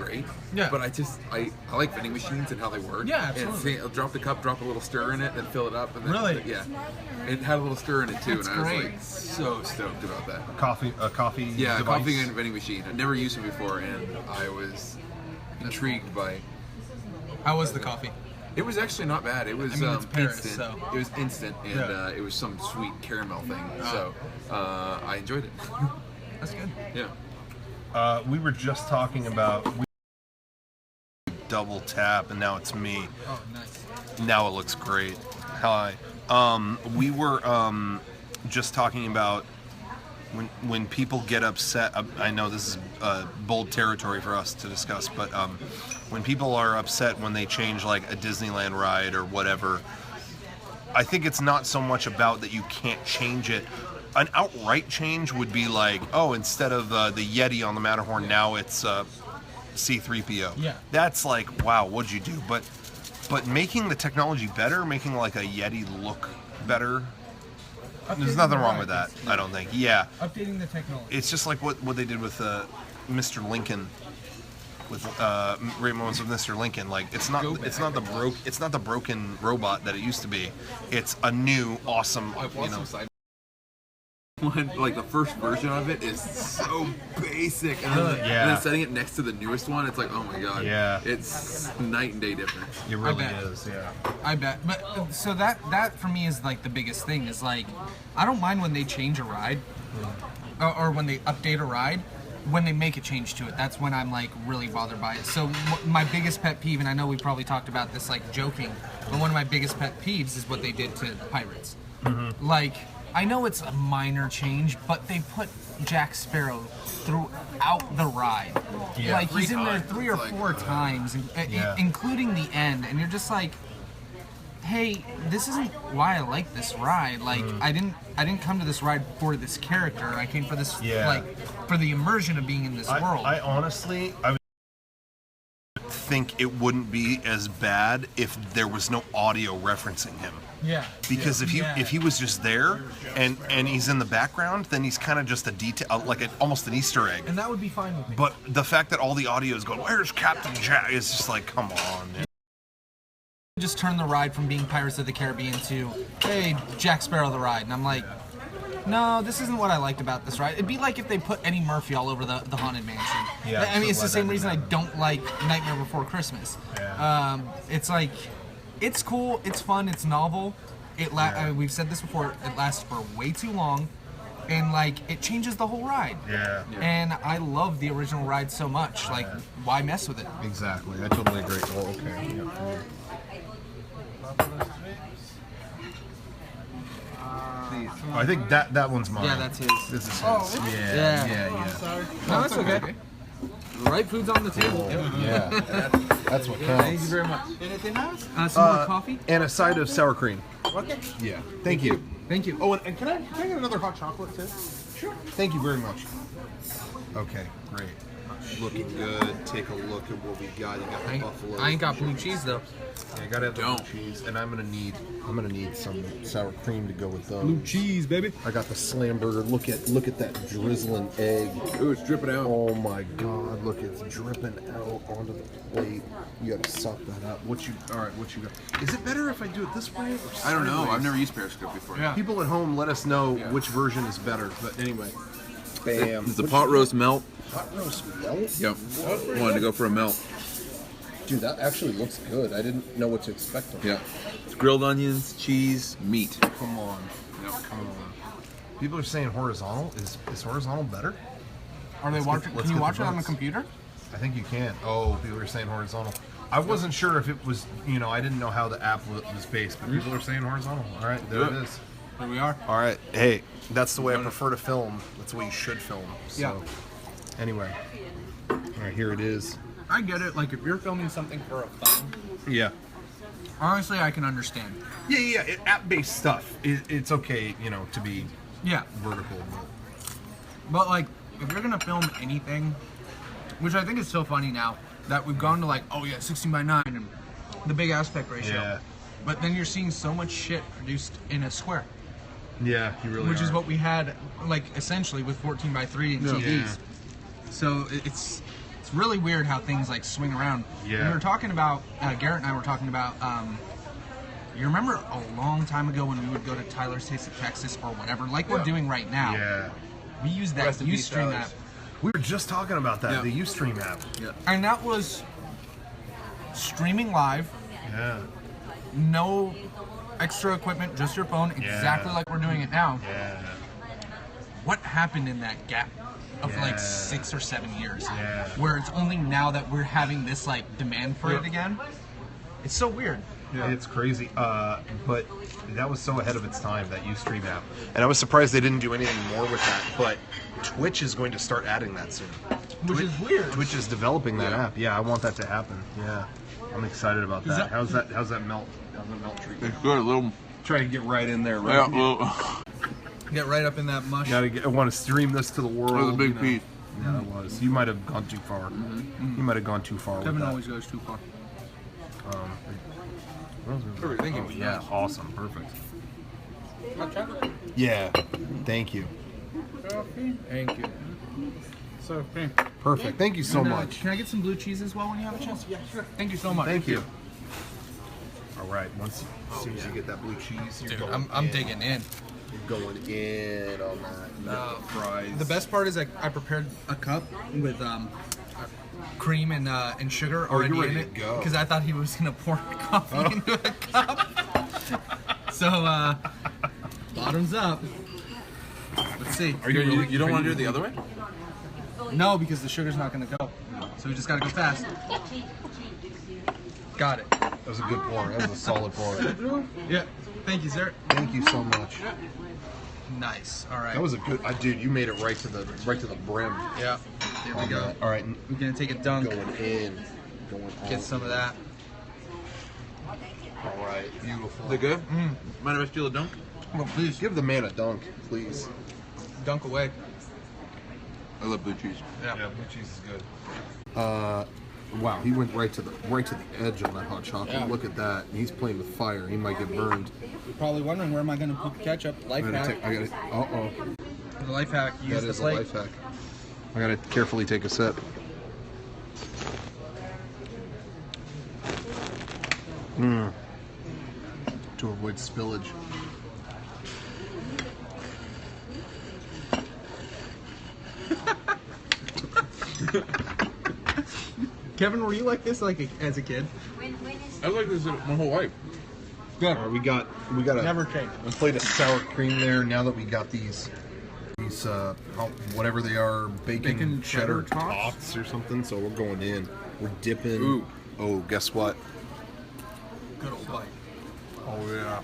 great. Yeah. But I like vending machines and how they work. Yeah, absolutely. And drop the cup, drop a little stir in it, then fill it up. And then, Really? Yeah. It had a little stir in it too, That's and I was great. like so stoked about that. A coffee Yeah, device. coffee and vending machine. I'd never used it before, and I was intrigued by. How was the coffee? It was actually not bad. It was it's Paris, instant. so. It was instant, and Yeah. it was some sweet caramel thing. So I enjoyed it. That's good. Yeah. We were just talking about double tap, and now it's me. Oh, nice. Now it looks great. Hi. We were just talking about when people get upset. I know this is bold territory for us to discuss, but when people are upset when they change like a Disneyland ride or whatever, I think it's not so much about that you can't change it. An outright change would be like, oh, instead of the Yeti on the Matterhorn, now it's C-3PO. Yeah. That's like, wow, what'd you do? But making the technology better, making like a Yeti look better, there's nothing wrong with that, I don't think. Yeah. Updating the technology. It's just like what they did with Mr. Lincoln, with Great Moments of Mr. Lincoln. Like it's not the broken robot that it used to be. It's a new awesome, One, like the first version of it is so basic, and then, Yeah. and then setting it next to the newest one, it's like, oh my god, Yeah. it's night and day difference. It really bet. is, yeah. I bet. But so that for me is like the biggest thing is like, I don't mind when they change a ride or when they update a ride. When they make a change to it, that's when I'm like really bothered by it. So my biggest pet peeve, and I know we probably talked about this like joking, but one of my biggest pet peeves is what they did to the Pirates. Like, I know it's a minor change, but they put Jack Sparrow throughout the ride. Yeah. Like he's in there 3 3 or times, 4 times, Yeah. including the end, and you're just like, hey, this isn't why I like this ride. Like I didn't come to this ride for this character. I came for this like for the immersion of being in this world. I honestly, I would think it wouldn't be as bad if there was no audio referencing him. Yeah. Because if he was just there and he's in the background, then he's kind of just a detail, like almost an Easter egg. And that would be fine with me. But the fact that all the audio is going, "Where's Captain Jack?" It's just like, come on. Man. Just turn the ride from being Pirates of the Caribbean to, hey, Jack Sparrow the ride. And I'm like, no, this isn't what I liked about this ride. It'd be like if they put Eddie Murphy all over the Haunted Mansion. Yeah, I mean, it's the same that reason I happen. don't like Nightmare Before Christmas. Yeah. It's like, it's cool, it's fun, it's novel. I mean, we've said this before, it lasts for way too long. And like, it changes the whole ride. Yeah. And I love the original ride so much. Like, why mess with it? Exactly. I totally agree. Oh, okay. Yeah. I think that one's mine. Yeah, that's his. This is his. Oh, Yeah. Sorry. No, that's okay. The right food's on the table. Yeah. That's what Thank you counts. very much. Anything else? Some more coffee? And a side of sour cream. Okay. Yeah. Thank you. Thank you. Oh, and can I get another hot chocolate too? Sure. Thank you very much. Okay, great. Looking good. Take a look at what we got. You got the buffalo. I ain't got blue cheese though. Yeah, I gotta have the blue cheese, and I'm gonna need some sour cream to go with those. Blue Cheese, baby. I got the slam burger. Look at that drizzling egg. Ooh, it's dripping out. Oh my God! Look, it's dripping out onto the plate. You gotta suck that up. What you got? Is it better if I do it this way? Or I don't know. sideways? I've never used Periscope before. Yeah. People at home, let us know which version is better. But anyway, bam. It's a pot roast melt. Hot roast melt? Yep. Wanted to go for a melt. Dude, that actually looks good. I didn't know what to expect of it. Yeah. It's grilled onions, cheese, meat. Come on. Yep. Come on. People are saying horizontal. Is horizontal better? Are they watching? let's Can you get watch the it on the votes. computer? I think you can. Oh, people are saying horizontal. I wasn't sure if it was, I didn't know how the app was based, but people are saying horizontal. All right, there it is. There we are. All right. Hey, that's the way I prefer to film. That's the way you should film. So, Yeah. Anyway. All right, here it is. I get it. Like if you're filming something for a fun, Yeah. honestly, I can understand. Yeah. App-based stuff. It's okay, to be Yeah. vertical. But like, if you're gonna film anything, which I think is so funny now that we've gone to like, 16:9 and the big aspect ratio. Yeah. But then you're seeing so much shit produced in a square, Yeah, you really which is are. what we had like essentially with 14:3 and TVs. Yeah. So it's It's really weird how things like swing around. Yeah. We were talking about Garrett and I were talking about. You remember a long time ago when we would go to Tyler's Taste of Texas or whatever, like we're doing right now. Yeah. We used that Ustream app. We were just talking about that, the Ustream app. Yeah. And that was streaming live, Yeah. no extra equipment, just your phone, exactly like we're doing it now. Yeah. What happened in that gap of like Yeah. 6 or 7 years? Yeah. Where it's only now that we're having this like demand for it again? It's so weird. Yeah. It's crazy. But that was so ahead of its time, that Ustream app. And I was surprised they didn't do anything more with that. But Twitch is going to start adding that soon. Which is weird. Twitch is developing that app. Yeah, I want that to happen. Yeah. I'm excited about that. How's that melt? How's that melt treatment? It's good. A little. Try to get right in there. Right? Yeah, little. Get right up in that mush. I want to stream this to the world. That was a big piece. Yeah, it was. You might have gone too far. You might have gone too far. Kevin with that. always goes too far. Perfect. Thank you. Oh, yeah, awesome, perfect. Yeah, thank you. Thank you. So, Perfect. Thank you so much. Can I get some blue cheese as well when you have a chance? Yeah, sure. Thank you so much. Thank you. All right. As soon as you get that blue cheese, you're Dude, going I'm in. digging in. You're going in on that. Fries. The best part is I prepared a cup with cream and sugar already you're ready in to it go. because I thought he was gonna pour coffee into a cup. So bottoms up. Let's see. You don't want to do it the other way? No, because the sugar's not gonna go. So we just gotta go fast. Got it. That was a good pour. That was a solid pour. Yeah. Thank you, sir. Thank you so much. Nice. All right. That was a good. Dude, you made it right to the brim. Yeah. Here we go. All right, We're gonna take a dunk. going in. Going Get some of that. All right, beautiful. Is it good? Mind if I steal a dunk? Oh, please. Give the man a dunk, please. Dunk away. I love blue cheese. Yeah. blue cheese is good. Wow, he went right to the edge on that hot chocolate. Yeah. Look at that. He's playing with fire. He might get burned. You're probably wondering where am I gonna put the ketchup? Life hack. The life hack. Use That the is a plate. life hack. I gotta carefully take a sip. To avoid spillage. Kevin, were you like this as a kid? I like this my whole life. Good. All right, we got a Never change. plate of sour cream there. Now that we got these whatever they are, bacon cheddar tots or something. So we're going in. We're dipping. Ooh. Oh, guess what? Good old bite. Oh yeah.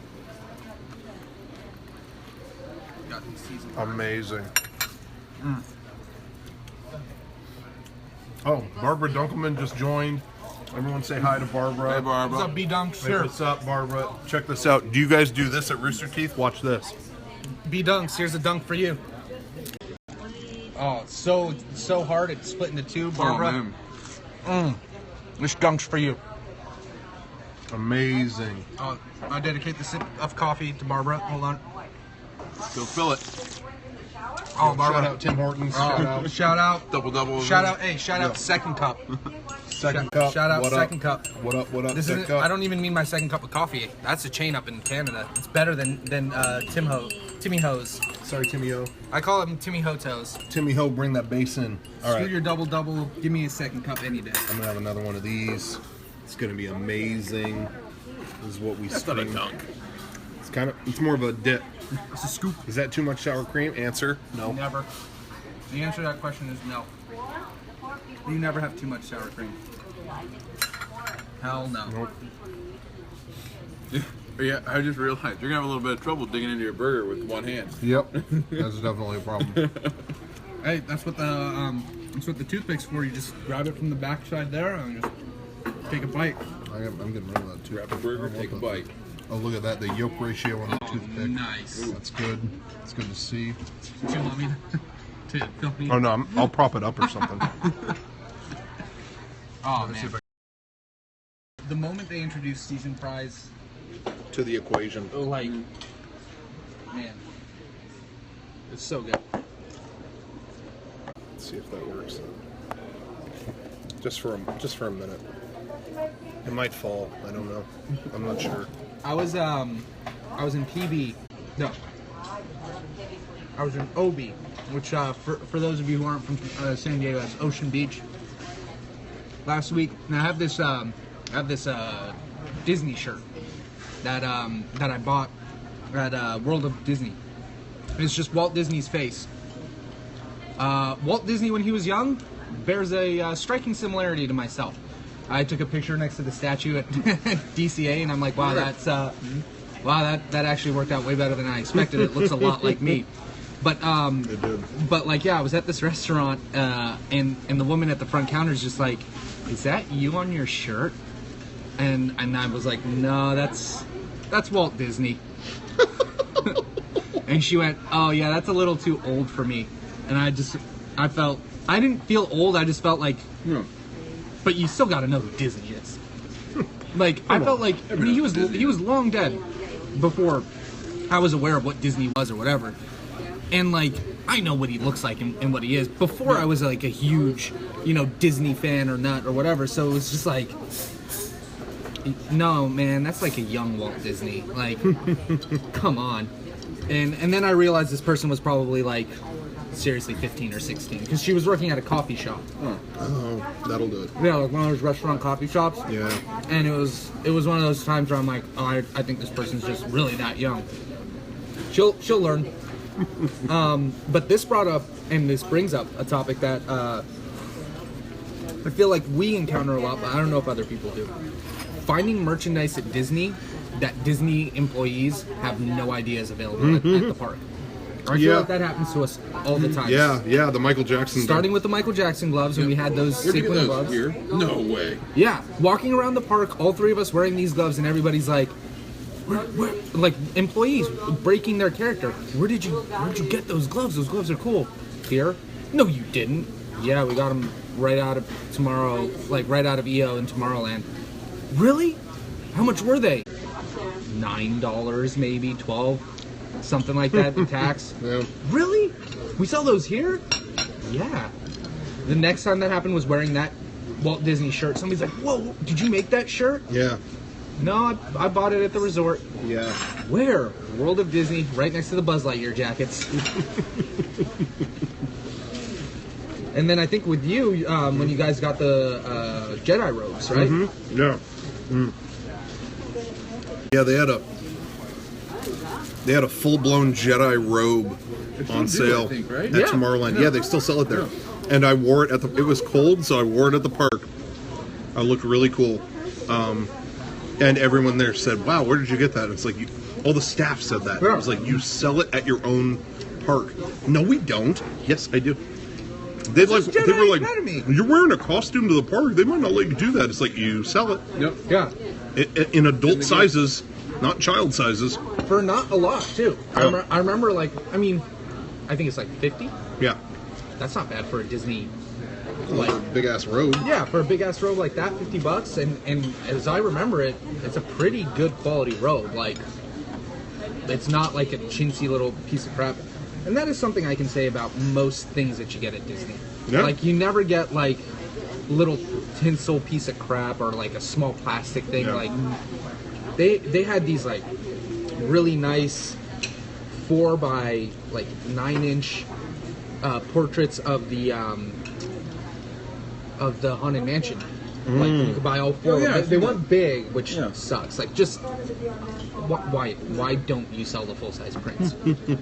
Got these seasoned. Amazing. Oh, Barbara Dunkelman just joined. Everyone say hi to Barbara. Hey, Barbara. What's up, B-Dunks? Hey, what's up, Barbara? Check this out. Do you guys do this at Rooster Teeth? Watch this. B-Dunks, here's a dunk for you. Oh, it's so hard. It's split into two, Barbara. Oh, man. This dunk's for you. Amazing. Oh, I dedicate the sip of coffee to Barbara. Hold on. Go fill it. Oh, Barbara. Shout out Tim Hortons. Shout out. Double. Shout out. Hey, shout out second cup. Second cup. Shout out What second up? cup. What up? What up? This Second isn't. cup. I don't even mean my second cup of coffee. That's a chain up in Canada. It's better than Timmy Ho's. Sorry, Timmy O. I call them Timmy Hotos. Timmy Ho, bring that bass in. All Screw right. your double. Give me a second cup any day. I'm gonna have another one of these. It's gonna be amazing. This is what we That's not a stream. dunk. It's more of a dip. It's a scoop. Is that too much sour cream? Answer: no. Never. The answer to that question is no. You never have too much sour cream. Hell no. Nope. Yeah, I just realized you're gonna have a little bit of trouble digging into your burger with one hand. Yep, that's definitely a problem. Hey, that's what the toothpick's for. You just grab it from the backside there and just take a bite. I'm getting rid of that too. Grab a burger, take a bite. Oh, look at that. The yolk ratio on the toothpick. Nice. That's good. It's good to see. Do you want me to film me? Oh, no. I'll prop it up or something. Oh, man. The moment they introduced seasoned fries, To the equation. like, man, it's so good. Let's see if that works. Just for a minute. It might fall. I don't know. I'm not sure. I was in PB. No. I was in OB, which for those of you who aren't from San Diego, that's Ocean Beach. Last week, and I have this Disney shirt that I bought at World of Disney. It's just Walt Disney's face. Walt Disney, when he was young, bears a striking similarity to myself. I took a picture next to the statue at DCA, and I'm like, wow, that actually worked out way better than I expected. It looks a lot like me. But like, yeah, I was at this restaurant, and the woman at the front counter is just like, "Is that you on your shirt?" And I was like, "No, that's Walt Disney." And she went, "Oh yeah, that's a little too old for me." And I didn't feel old. I just felt like, but you still got to know who Disney is. Like, I felt like he was long dead before I was aware of what Disney was or whatever. And like, I know what he looks like and what he is before I was like a huge, Disney fan or nut or whatever. So it was just like, no, man, that's like a young Walt Disney. Like, come on. And then I realized this person was probably like, seriously 15 or 16 because she was working at a coffee shop. Oh, that'll do it. Yeah, like one of those restaurant coffee shops. Yeah. And it was one of those times where I'm like, oh, I think this person's just really that young. She'll learn. But this brought up, and this brings up a topic that I feel like we encounter a lot, but I don't know if other people do. Finding merchandise at Disney that Disney employees have no idea is available at the park. I feel like that happens to us all the time. Yeah, the Michael Jackson. Starting with the Michael Jackson gloves when we had those sequin gloves. Here? No way. Yeah, walking around the park, all three of us wearing these gloves, and everybody's like, where, like employees breaking their character. Where'd you get those gloves? Those gloves are cool. Here? No, you didn't. Yeah, we got them right out of EO in Tomorrowland. Really? How much were they? $9 maybe, $12, something like that. The tax. Yeah. Really? We sell those here? Yeah. The next time that happened was wearing that Walt Disney shirt. Somebody's like, "Whoa, did you make that shirt?" Yeah. No, I bought it at the resort. Yeah. Where? World of Disney, right next to the Buzz Lightyear jackets. And then I think with you, when you guys got the Jedi robes, right? Mm-hmm. Yeah. Mm. Yeah, they had a full-blown Jedi robe on sale I think, right? at Yeah. Tomorrowland. Yeah, they still sell it there. And I wore it it was cold, so I wore it at the park. I looked really cool. And everyone there said, "Wow, where did you get that?" And it's like, all the staff said that. Yeah. It was like, you sell it at your own park. No, we don't. Yes, I do. They were like, Academy. "You're wearing a costume to the park. They might not let you do that." It's like, you sell it. Yep. Yeah. In adult sizes, not child sizes. For not a lot, too. Yeah. I remember, like, I think it's like 50. Yeah. That's not bad for a Disney. Like big ass robe. Yeah, for a big ass robe like that, $50. And as I remember it, it's a pretty good quality robe. Like, it's not like a chintzy little piece of crap. And that is something I can say about most things that you get at Disney. Yeah. Like, you never get like little tinsel piece of crap or like a small plastic thing. Yeah. Like, they had these like really nice 4 by like 9-inch portraits of the Haunted Mansion. Like, you could buy all 4 of them. They weren't big, which sucks. Like, just why don't you sell the full-size prints?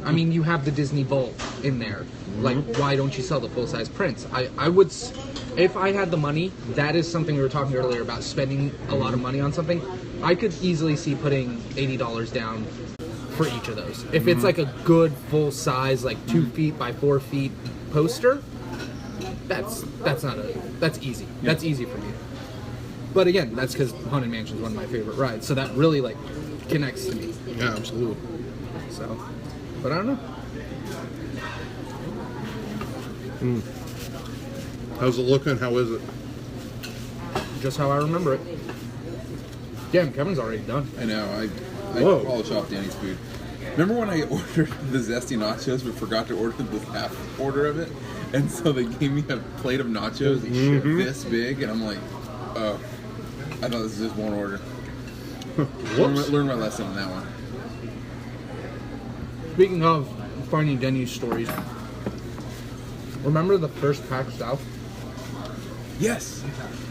I mean, you have the Disney Vault in there. Like, why don't you sell the full-size prints? I would, if I had the money, that is something we were talking earlier about, spending a lot of money on something. I could easily see putting $80 down for each of those. If it's like a good full-size, like 2 feet by 4 feet poster, that's easy. Yeah. That's easy for me. But again, that's because Haunted Mansion is one of my favorite rides, so that really like connects to me. Yeah, absolutely. So, but I don't know. How's it looking? How is it? Just how I remember it. Damn, Kevin's already done. I know. I Whoa. polish off Danny's food. Remember when I ordered the zesty nachos but forgot to order the half order of it? And so they gave me a plate of nachos this big, and I'm like, oh, I thought this was just one order. Learn my lesson on that one. Speaking of funny Denny's stories, remember the first PAX South? Yes.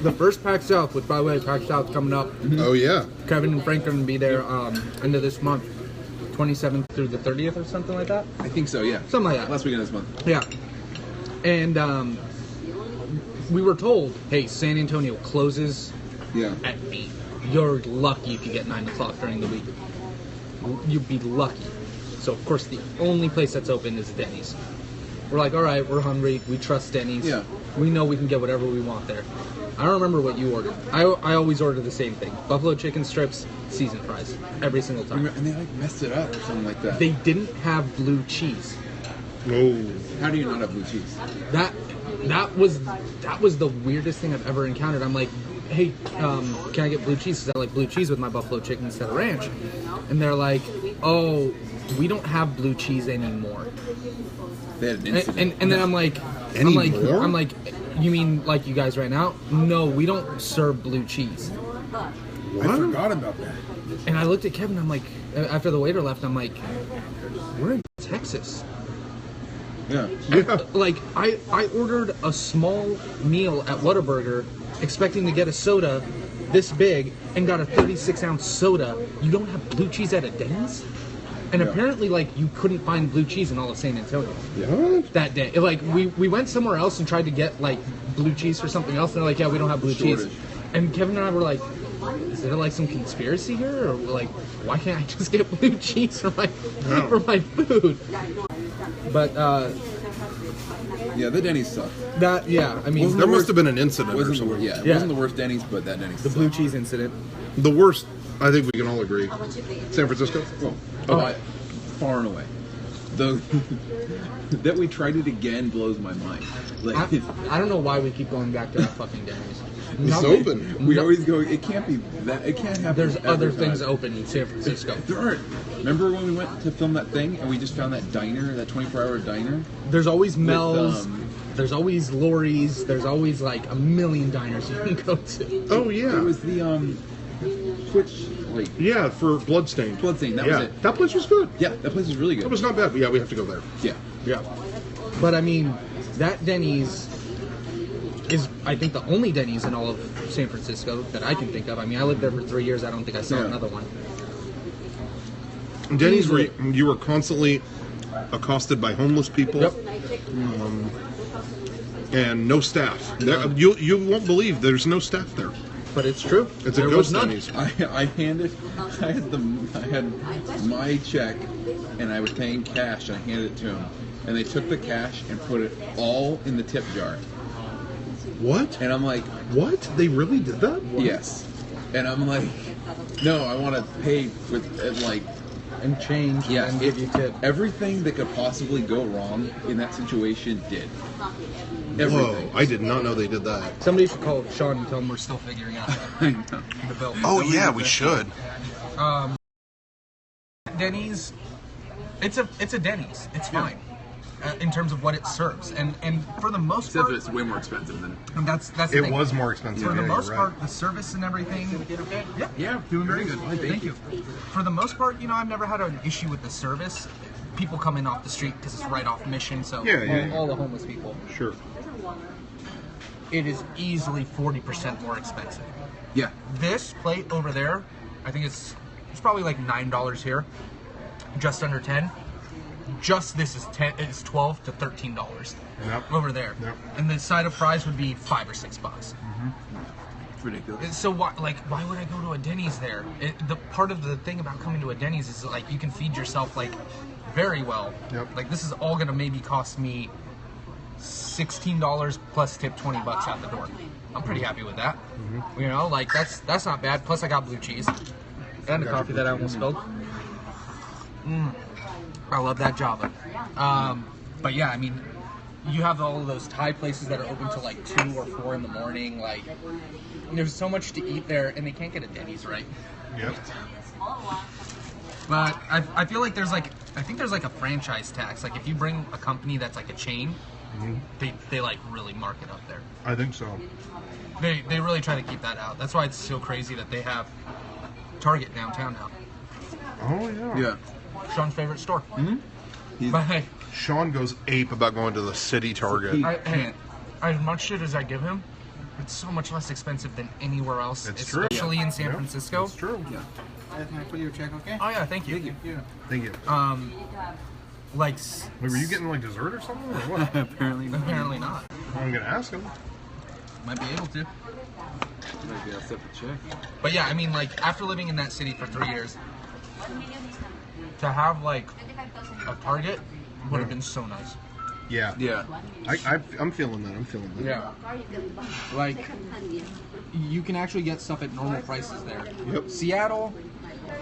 The first PAX South, which by the way, PAX South coming up. Oh yeah. Kevin and Frank are going to be there end of this month, 27th through the 30th or something like that. I think so, yeah. Something like that. Last weekend of this month. Yeah. And we were told, hey, San Antonio closes at 8. You're lucky if you get 9 o'clock during the week. You'd be lucky. So, of course, the only place that's open is Denny's. We're like, all right, we're hungry. We trust Denny's. Yeah. We know we can get whatever we want there. I don't remember what you ordered. I always order the same thing. Buffalo chicken strips, seasoned fries. Every single time. And they like messed it up or something like that. They didn't have blue cheese. Oh. How do you not have blue cheese? That was the weirdest thing I've ever encountered. I'm like, hey, can I get blue cheese? Because I like blue cheese with my buffalo chicken instead of ranch. And they're like, oh, we don't have blue cheese anymore. They had an incident. And then I'm like, you mean like you guys right now? No, we don't serve blue cheese. I forgot about that. And I looked at Kevin. I'm like, after the waiter left, I'm like, we're in Texas. Yeah. Like I ordered a small meal at Whataburger, expecting to get a soda this big, and got a 36-ounce soda. You don't have blue cheese at a Denny's? And apparently, like, you couldn't find blue cheese in all of San Antonio that day. Like, we went somewhere else and tried to get, like, blue cheese for something else, and they're like, yeah, we don't have blue cheese. And Kevin and I were like, is there, like, some conspiracy here? Or, like, why can't I just get blue cheese for my food? But, yeah, the Denny's sucked. I mean... There must have been an incident or It something. wasn't the worst Denny's, but that Denny's The blue cheese incident. The worst, I think we can all agree. San Francisco? Far and away. The that we tried it again blows my mind. Like I don't know why we keep going back to that fucking Denny's. It's open. we always go. It can't be that. It can't happen. There's every other time. things open in San Francisco. There aren't. Remember when we went to film that thing and we just found that diner, that 24-hour diner? There's always Mel's. With, there's always Lori's. There's always like a million diners you can go to. Oh yeah. It was the Twitch. Wait. Yeah, for Bloodstain. Bloodstain. That was it. That place was good. Yeah, that place was really good. It was not bad, but yeah, we have to go there. Yeah. But I mean, that Denny's is, I think, the only Denny's in all of San Francisco that I can think of. I mean, I lived there for 3 years. I don't think I saw another one. Denny's, where you were constantly accosted by homeless people. Yep. And no staff. You won't believe there's no staff there. But it's true. It's a There ghost was none. Denny's. I had my check and I was paying cash and I handed it to them. And they took the cash and put it all in the tip jar. What? And I'm like, What? They really did that? yes. And I'm like, no, I want to pay with like, And change and give you tip. everything that could possibly go wrong in that situation did. Whoa, Everything. I did not know they did that. Somebody should call Sean and tell him we're still figuring out I know. the bill. Oh yeah, we should. Denny's, it's a Denny's. It's fine in terms of what it serves, and for the most Except part, that it's way more expensive than. and that's the It thing. was more expensive. For the yeah, most you're right. part, the service and everything. Yeah, doing very good. Thank you. For the most part, I've never had an issue with the service. People come in off the street because it's right off Mission, so all the homeless people. Sure. It is easily 40% more expensive. Yeah. This plate over there, I think it's probably like $9 here, just under 10. Just this is $12 to $13 over there, and the side of fries would be $5 or $6. It's ridiculous. So why would I go to a Denny's there? The part of the thing about coming to a Denny's is like you can feed yourself like very well. Yep. Like this is all gonna maybe cost me $16 plus tip $20 out the door. I'm pretty happy with that. Like that's not bad. Plus I got blue cheese and a coffee that I almost spilled. I love that Java. But yeah, I mean, you have all of those Thai places that are open till like 2 or 4 in the morning. Like, there's so much to eat there, and they can't get a Denny's right. Yep. But I feel like there's like a franchise tax. Like if you bring a company that's like a chain, they like really mark it up there. I think so. They really try to keep that out. That's why it's so crazy that they have Target downtown now. Oh yeah. Yeah. Sean's favorite store. Mm-hmm. But hey, Sean goes ape about going to the city Target. hey, as much shit as I give him, it's so much less expensive than anywhere else, It's true. especially in San Yeah, Francisco. It's true. Yeah. Can I put you a check, okay? Oh yeah, thank you. Thank you. Like, Wait, were you getting like dessert or something, or what? Apparently not. apparently not. I'm gonna ask him. Might be able to. Maybe I'll set the check. But yeah, I mean, like, after living in that city for 3 years, to have, like, a Target would have been so nice. Yeah. Yeah. I'm feeling that. I'm feeling that. Yeah. Like, you can actually get stuff at normal prices there. Yep. Seattle,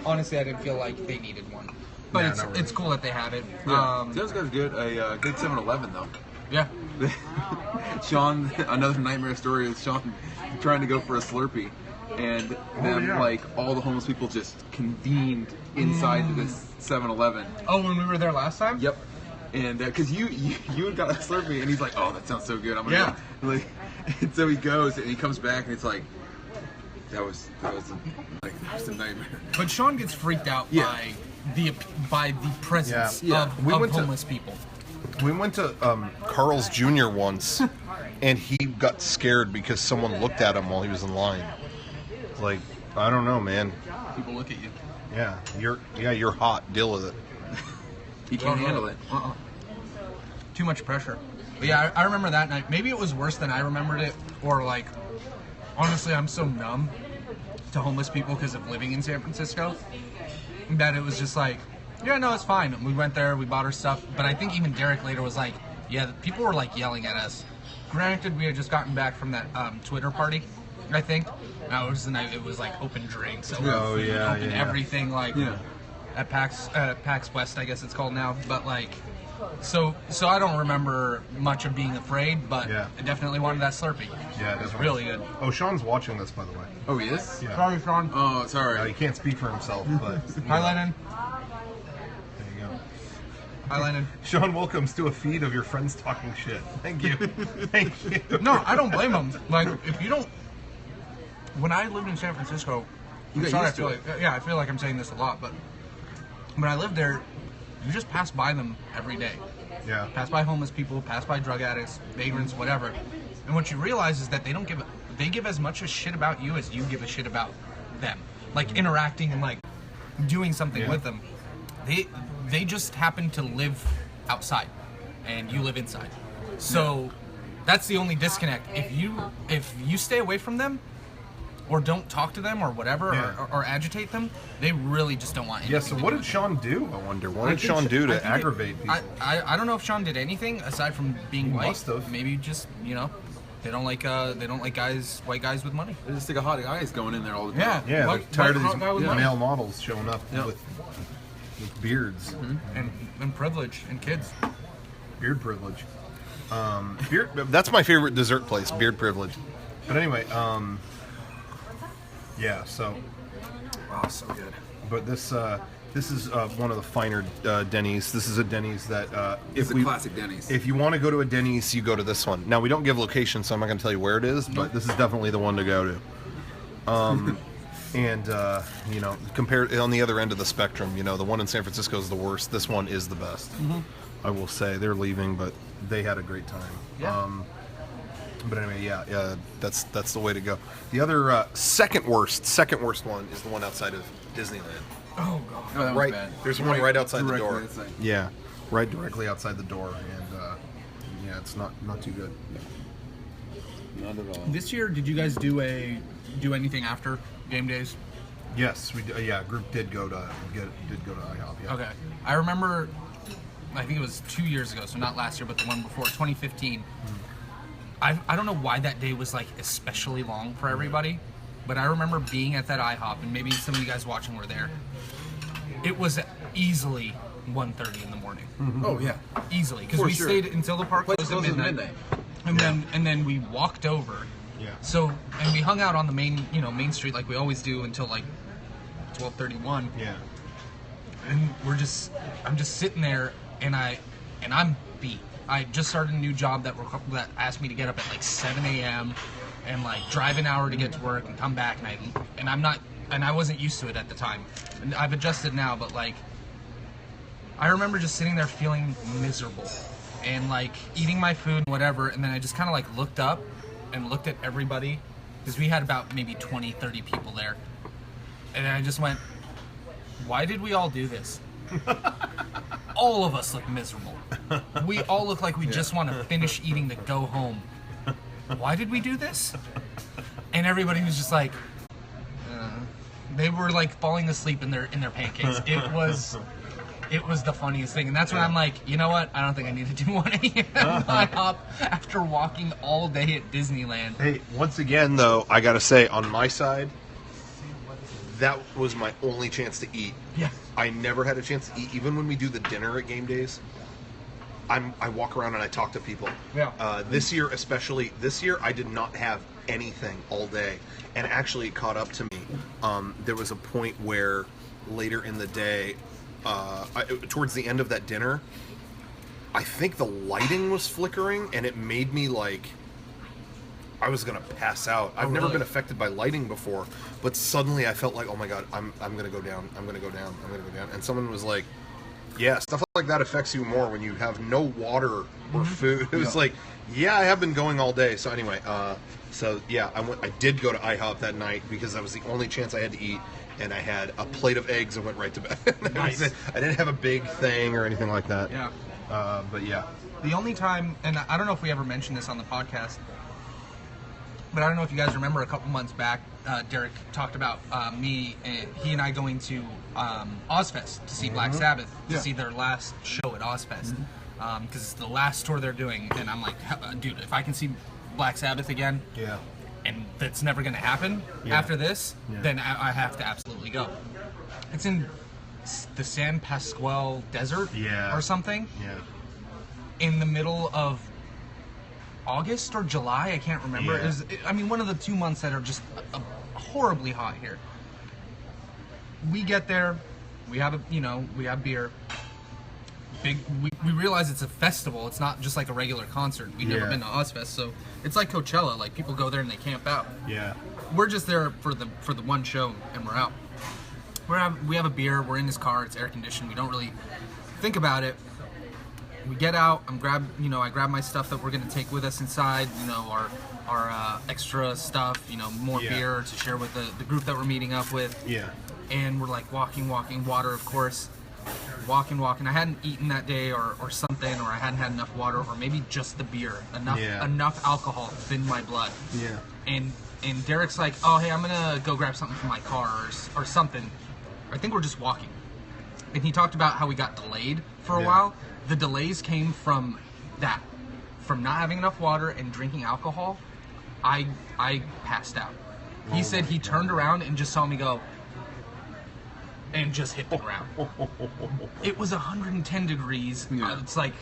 honestly, I didn't feel like they needed one. But Nah, it's not really. it's cool that they have it. Yeah. Those guys good. A good 7-Eleven though. Yeah. Sean, another nightmare story is Sean trying to go for a Slurpee, and them yeah. like all the homeless people just convened inside this 7-Eleven. Oh, when we were there last time? Yep. And because you had got a Slurpee, and he's like, "Oh, that sounds so good. I'm gonna Yeah. go." Like, and so he goes, and he comes back, and it's like, that was a nightmare. But Sean gets freaked out Yeah. by the presence Yeah. of We went to- homeless people. We went to Carl's Jr. once, and he got scared because someone looked at him while he was in line. Like, I don't know, man. People look at you. Yeah, you're hot. Deal with it. He can't handle it. Too much pressure. But yeah, I remember that night. Maybe it was worse than I remembered it, or like, honestly, I'm so numb to homeless people because of living in San Francisco that it was just like, yeah, no, it's fine. We went there, we bought our stuff, but I think even Derek later was like, yeah, people were like yelling at us. Granted, we had just gotten back from that Twitter party, I think. It was the night it was like open drinks, open food, open everything, like at PAX West, I guess it's called now. But like, so I don't remember much of being afraid, but Yeah. I definitely wanted that Slurpee. Yeah, it is Really good. Oh, Sean's watching this, by the way. Oh, he is? Yeah. Sorry, Sean. Oh, sorry. He can't speak for himself, but Hi, Lennon. there you go. Hi, Lennon. Sean welcomes to a feed of your friends talking shit. Thank you. Thank you. No, I don't blame them. Like, if you don't... When I lived in San Francisco... You got sorry, used to I feel like, yeah, I feel like I'm saying this a lot, but... When I lived there, you just pass by them every day. Yeah. Pass by homeless people, pass by drug addicts, vagrants, whatever. And what you realize is that they don't give... They give as much a shit about you as you give a shit about them. Like, interacting and, like, doing something with them. They just happen to live outside, and you live inside. So that's the only disconnect. If you stay away from them, or don't talk to them, or whatever, or agitate them, they really just don't want anything. Yeah, so what did Sean do? I wonder, what did Sean do to aggravate people? I don't know if Sean did anything aside from being white. must have. Maybe just they don't like white guys with money. There's just like a hot guys going in there all the time. Yeah, White- they're tired white of guy with these money. male models showing up Yep. with beards. and privilege and kids. Beard privilege. Beard, that's my favorite dessert place, Beard Privilege. But anyway, yeah, so... Oh, so good. But this is one of the finer Denny's. This is a Denny's that It's a classic Denny's. If you want to go to a Denny's, you go to this one. Now we don't give locations, so I'm not going to tell you where it is, but this is definitely the one to go to. And compare on the other end of the spectrum. The one in San Francisco is the worst. This one is the best. I will say they're leaving, but they had a great time. Yeah. But anyway, yeah, that's the way to go. The other second worst one is the one outside of Disneyland. Oh god. Oh, that was Right, bad. there's one right outside the directly door. outside. Yeah, right directly outside the door, and yeah, it's not too good. Not at all. This year, did you guys do anything after game days? Yes, we group did go to IHOP. Yeah. Okay. I remember, I think it was 2 years ago, so not last year, but the one before, 2015. I don't know why that day was like especially long for everybody, but I remember being at that IHOP, and maybe some of you guys watching were there. It was easily 1:30 in the morning. Oh yeah. Easily, because For we sure. stayed until the park Place closed at closes at midnight. And then we walked over. Yeah. So, and we hung out on the main street like we always do until like 12:31. Yeah. And I'm just sitting there, and I'm beat. I just started a new job that asked me to get up at like 7 a.m. and like drive an hour to get to work and come back, and I wasn't used to it at the time. And I've adjusted now, but like I remember just sitting there feeling miserable and like eating my food and whatever, and then I just kind of like looked up and looked at everybody because we had about maybe 20, 30 people there, and I just went, why did we all do this? All of us look miserable. We all look like we just want to finish eating to go home. Why did we do this? And everybody was just like, they were like falling asleep in their pancakes. It was the funniest thing. And that's when I'm like, you know what? I don't think I need to do 1 a.m. IHOP after walking all day at Disneyland. Hey, once again, though, I gotta say, on my side, that was my only chance to eat. Yeah. I never had a chance to eat. Even when we do the dinner at game days, I walk around and I talk to people. Yeah. This year, especially, I did not have anything all day. And actually, it caught up to me. There was a point where later in the day, towards the end of that dinner, I think the lighting was flickering and it made me like I was gonna pass out. I've never been affected by lighting before, but suddenly I felt like, oh my god, I'm gonna go down. And someone was like, yeah, stuff like that affects you more when you have no water or food. It was like, yeah, I have been going all day. So anyway, I did go to IHOP that night because that was the only chance I had to eat, and I had a plate of eggs and went right to bed. Nice. I didn't have a big thing or anything like that. Yeah. But yeah. The only time, and I don't know if we ever mentioned this on the podcast, but I don't know if you guys remember a couple months back, Derek talked about he and I going to Ozfest to see Black Sabbath, to see their last show at Ozfest, because it's the last tour they're doing, and I'm like, dude, if I can see Black Sabbath again, and that's never going to happen after this, then I have to absolutely go. It's in the San Pasqual Desert or something, in the middle of August or July, I can't remember. One of the 2 months that are just horribly hot here. We get there, we have beer. We realize it's a festival. It's not just like a regular concert. We've never been to Ozfest, so it's like Coachella. Like people go there and they camp out. Yeah. We're just there for the one show and we're out. We have a beer. We're in this car. It's air conditioned. We don't really think about it. We get out. I grab my stuff that we're gonna take with us inside. Our extra stuff. More beer to share with the group that we're meeting up with. Yeah. And we're like walking. Water, of course. Walking. I hadn't eaten that day or something, or I hadn't had enough water, or maybe just the beer. Enough alcohol to thin my blood. Yeah. And Derek's like, oh hey, I'm gonna go grab something from my car or something. I think we're just walking. And he talked about how we got delayed for a while. The delays came from not having enough water and drinking alcohol. I passed out. He said he turned around and just saw me go and just hit the ground. It was 110 degrees. It's like,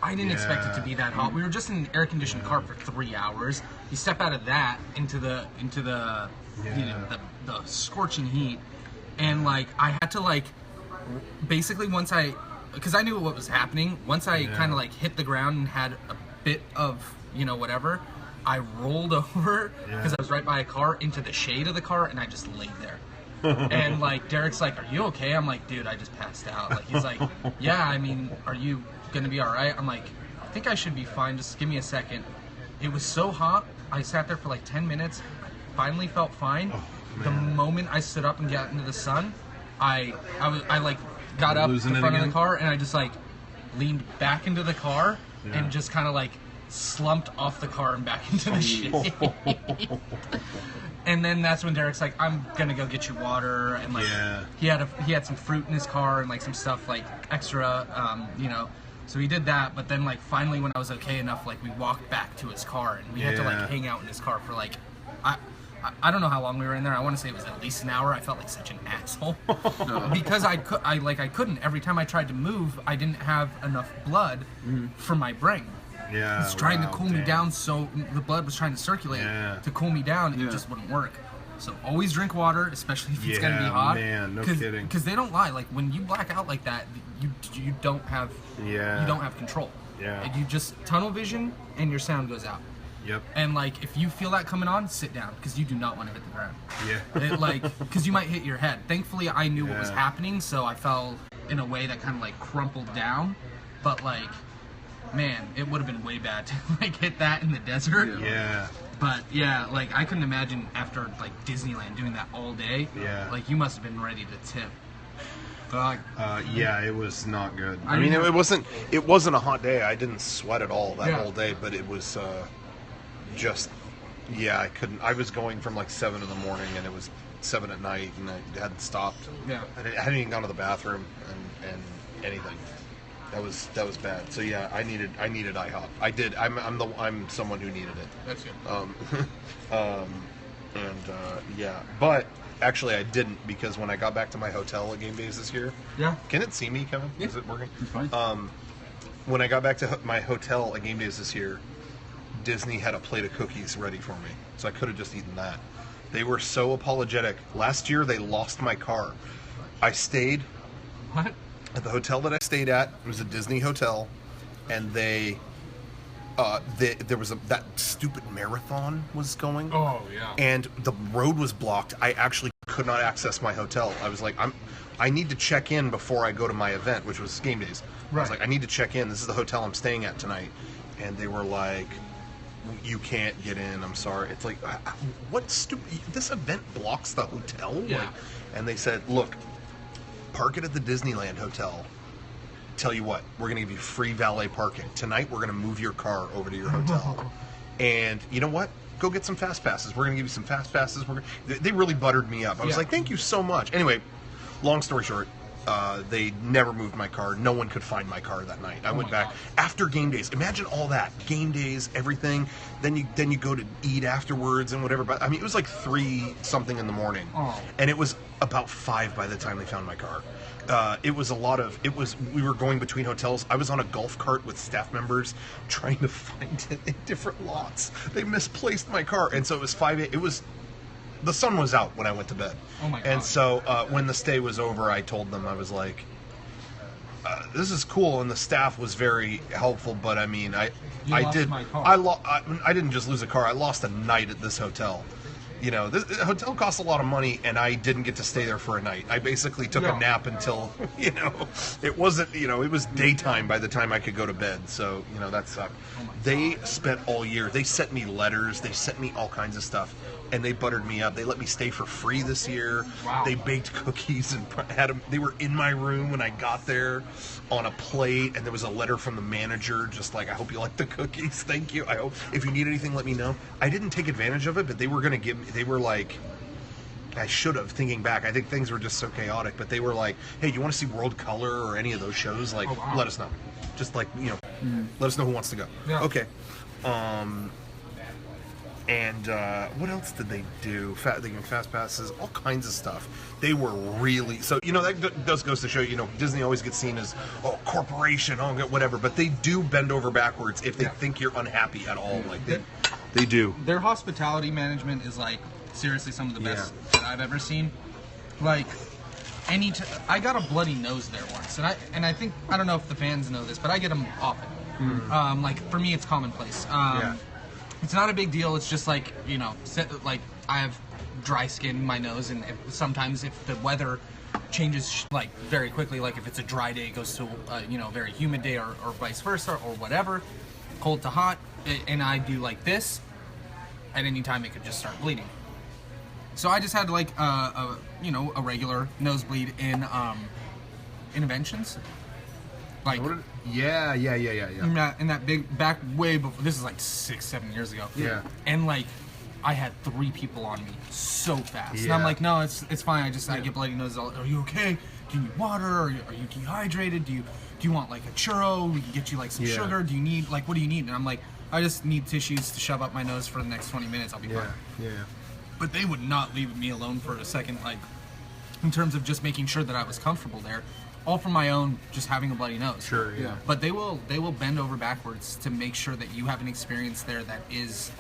I didn't expect it to be that hot. We were just in an air-conditioned car for 3 hours. You step out of that into the the scorching heat, and like I had to like basically because I knew what was happening. Once I kind of like hit the ground and had a bit of whatever, I rolled over because I was right by a car into the shade of the car, and I just laid there. And like Derek's like, "Are you okay?" I'm like, "Dude, I just passed out." Like he's like, "Yeah, are you gonna be all right?" I'm like, "I think I should be fine. Just give me a second." It was so hot. I sat there for like 10 minutes. I finally felt fine. The moment I stood up and got into the sun, I like got up in front of the car and I just like leaned back into the car and just kind of like slumped off the car and back into the shade. And then that's when Derek's like, "I'm gonna go get you water," and like he had some fruit in his car and like some stuff like extra, So he did that, but then like finally when I was okay enough, like we walked back to his car and we had to like hang out in his car for like I don't know how long we were in there. I want to say it was at least an hour. I felt like such an asshole because I couldn't. Every time I tried to move, I didn't have enough blood for my brain. Yeah, it's trying to cool me down, so the blood was trying to circulate to cool me down, and it just wouldn't work. So always drink water, especially if it's gonna be hot. Man, no kidding. Because they don't lie. Like when you black out like that, you don't have control. Yeah. And you just tunnel vision and your sound goes out. Yep. And like, if you feel that coming on, sit down because you do not want to hit the ground. Yeah. Because you might hit your head. Thankfully, I knew what was happening, so I fell in a way that kind of like crumpled down. But like, man, it would have been way bad to like hit that in the desert. Yeah. But yeah, like I couldn't imagine after like Disneyland doing that all day. Yeah. Like you must have been ready to tip. But, yeah, it was not good. I I mean, mean, it wasn't a hot day. I didn't sweat at all that Yeah. whole day, but it was just, yeah, I couldn't. I was going from like 7 in the morning, and it was 7 at night, and I hadn't stopped. Yeah. I hadn't even gone to the bathroom and anything. That was bad. So yeah, I needed IHOP. I did. I'm someone who needed it. that's good. Yeah, but actually I didn't, because when I got back to my hotel at game days this year. Yeah. Can it see me, Kevin? Yeah. Is it working? It's fine. When I got back to my hotel at game days this year, Disney had a plate of cookies ready for me, so I could have just eaten that. They were so apologetic. Last year they lost my car. I stayed What? at the hotel that I stayed at. It was a Disney hotel, and there was that stupid marathon was going. Oh yeah. And the road was blocked. I actually could not access my hotel. I was like, I need to check in before I go to my event, which was game days. I was Right. like, I need to check in. This is the hotel I'm staying at tonight. And they were like, you can't get in. I'm sorry. It's like, what stupid? This event blocks the hotel. Yeah. Like, and they said, look, park it at the Disneyland hotel. Tell you what, we're going to give you free valet parking. Tonight, we're going to move your car over to your hotel. And you know what? Go get some fast passes. We're going to give you some fast passes. They really buttered me up. I was Yeah. like, thank you so much. Anyway, long story short, they never moved my car. No one could find my car that night. I went my back after game days. Imagine all that. Game days, everything. Then you go to eat afterwards and whatever. But I mean, it was like 3-something in the morning. Oh. And it was about 5 by the time they found my car. We were going between hotels. I was on a golf cart with staff members trying to find it in different lots. They misplaced my car. And so it was 5 the sun was out when I went to bed. Oh my God. And so when the stay was over, I told them, I was like, this is cool, and the staff was very helpful, but I mean, I lost did my car. I didn't just lose a car. I lost a night at this hotel. You know, this hotel costs a lot of money, and I didn't get to stay there for a night. I basically took a nap until, it wasn't, it was daytime by the time I could go to bed. So, that sucked. They spent all year. They sent me letters. They sent me all kinds of stuff, and they buttered me up. They let me stay for free this year. Wow. They baked cookies and had them. They were in my room when I got there on a plate, and there was a letter from the manager just like, I hope you like the cookies. Thank you. I hope if you need anything, let me know. I didn't take advantage of it, but they were going to give me, they were like, I should have, thinking back. I think things were just so chaotic, but they were like, hey, do you want to see World Color or any of those shows? Like, Oh, wow. let us know. Just like, let us know who wants to go. Yeah. Okay. And what else did they do? They gave fast passes, all kinds of stuff. They were really that goes to show Disney always gets seen as corporation, whatever, but they do bend over backwards if they think you're unhappy at all. Like they do. Their hospitality management is like seriously some of the best that I've ever seen. Like I got a bloody nose there once, and I think I don't know if the fans know this, but I get them often. Like for me, it's commonplace. It's not a big deal. It's just like like I have dry skin in my nose, and sometimes if the weather changes like very quickly, like if it's a dry day, it goes to a very humid day, or vice versa, or whatever, cold to hot, and I do like this. At any time, it could just start bleeding. So I just had like a regular nosebleed in interventions. Like Yeah. in that big back way before. This is like 6-7 years ago. Yeah. And like I had 3 people on me so fast, and I'm Yeah. like, no, it's fine. I get bloody noses. Are you okay? Do you need water? Are you dehydrated? Do you want like a churro? We can get you like some sugar. Do you need what do you need? And I'm like, I just need tissues to shove up my nose for the next 20 minutes. I'll be fine. Yeah. But they would not leave me alone for a second, like in terms of just making sure that I was comfortable there. All from my own, just having a bloody nose. Sure, yeah. But they will bend over backwards to make sure that you have an experience there that is,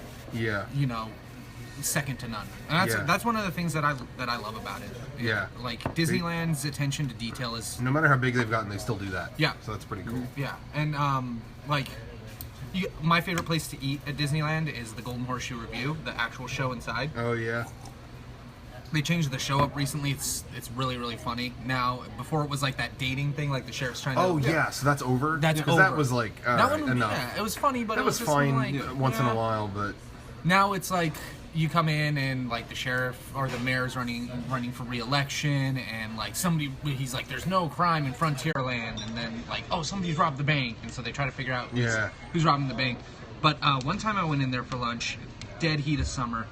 second to none. And that's one of the things that I love about it. Yeah. Like Disneyland's attention to detail is No matter how big they've gotten, they still do that. Yeah. So that's pretty cool. yeah, and like my favorite place to eat at Disneyland is the Golden Horseshoe Review, the actual show inside. Oh yeah. They changed the show up recently. It's really, really funny now. Before it was like that dating thing, like the sheriff's trying to. Oh yeah, so that's over. That's 'Cause over. That was like that one, enough. yeah, it was funny, but That it was just fine like, once in a while, but Now it's like you come in and like the sheriff or the mayor's running for re-election, and like he's like, there's no crime in Frontierland, and then like, oh, somebody's robbed the bank, and so they try to figure out who's robbing the bank. But one time I went in there for lunch, dead heat of summer.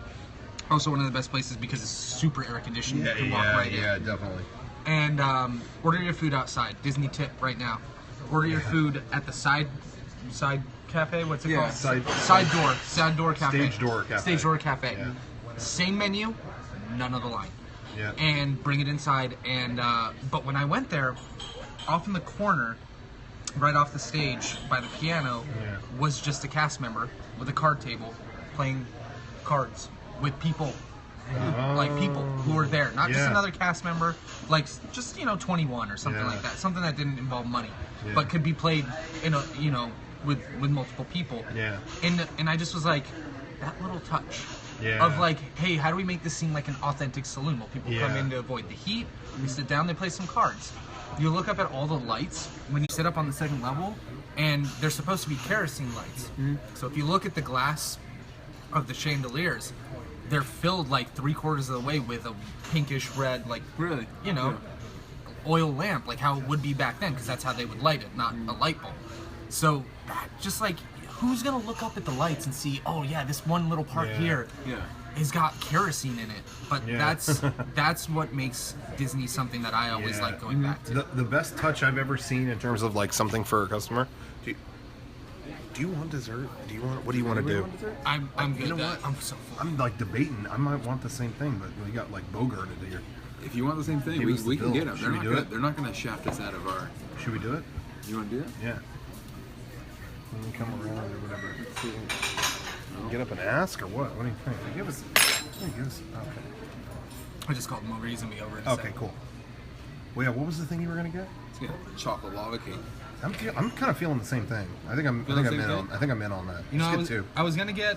Also one of the best places because it's super air conditioned. You can walk right in. Yeah, definitely. And order your food outside. Disney tip right now. Order your food at the side cafe. What's it called? Side door cafe. Stage door cafe. Stage door cafe. Yeah. Same menu, none of the line. Yeah. And bring it inside. And but when I went there, off in the corner, right off the stage by the piano, was just a cast member with a card table playing cards with people. Like people who were there, not just another cast member, like just 21 or something like that, something that didn't involve money, but could be played in a with multiple people. Yeah. And I just was like, that little touch of like, hey, how do we make this seem like an authentic saloon? Well, people come in to avoid the heat. We sit down, they play some cards. You look up at all the lights when you sit up on the second level, and they're supposed to be kerosene lights. So if you look at the glass of the chandeliers, they're filled like 3/4 of the way with a pinkish red, like oil lamp, like how it would be back then, because that's how they would light it, not a light bulb. So just like, who's gonna look up at the lights and see, oh yeah, this one little part here has got kerosene in it? But that's what makes Disney something that I always like going back to. The best touch I've ever seen in terms of like something for a customer. Do you want dessert? What do you want to do? I'm good. You know what? I'm so full. I'm like debating. I might want the same thing, but we got like Bogarted here. If you want the same thing, we can get them. They're not gonna shaft us out of our. Should we do it? You want to do it? Yeah. When we come around or whatever. Let's see. Get up and ask or what? What do you think? Give us. Okay. I just called him over. He's gonna be over in a Okay, second. cool. Well, yeah. What was the thing you were gonna get? Let's get chocolate lava cake. I'm kind of feeling the same thing. I think I'm in on that. I was gonna get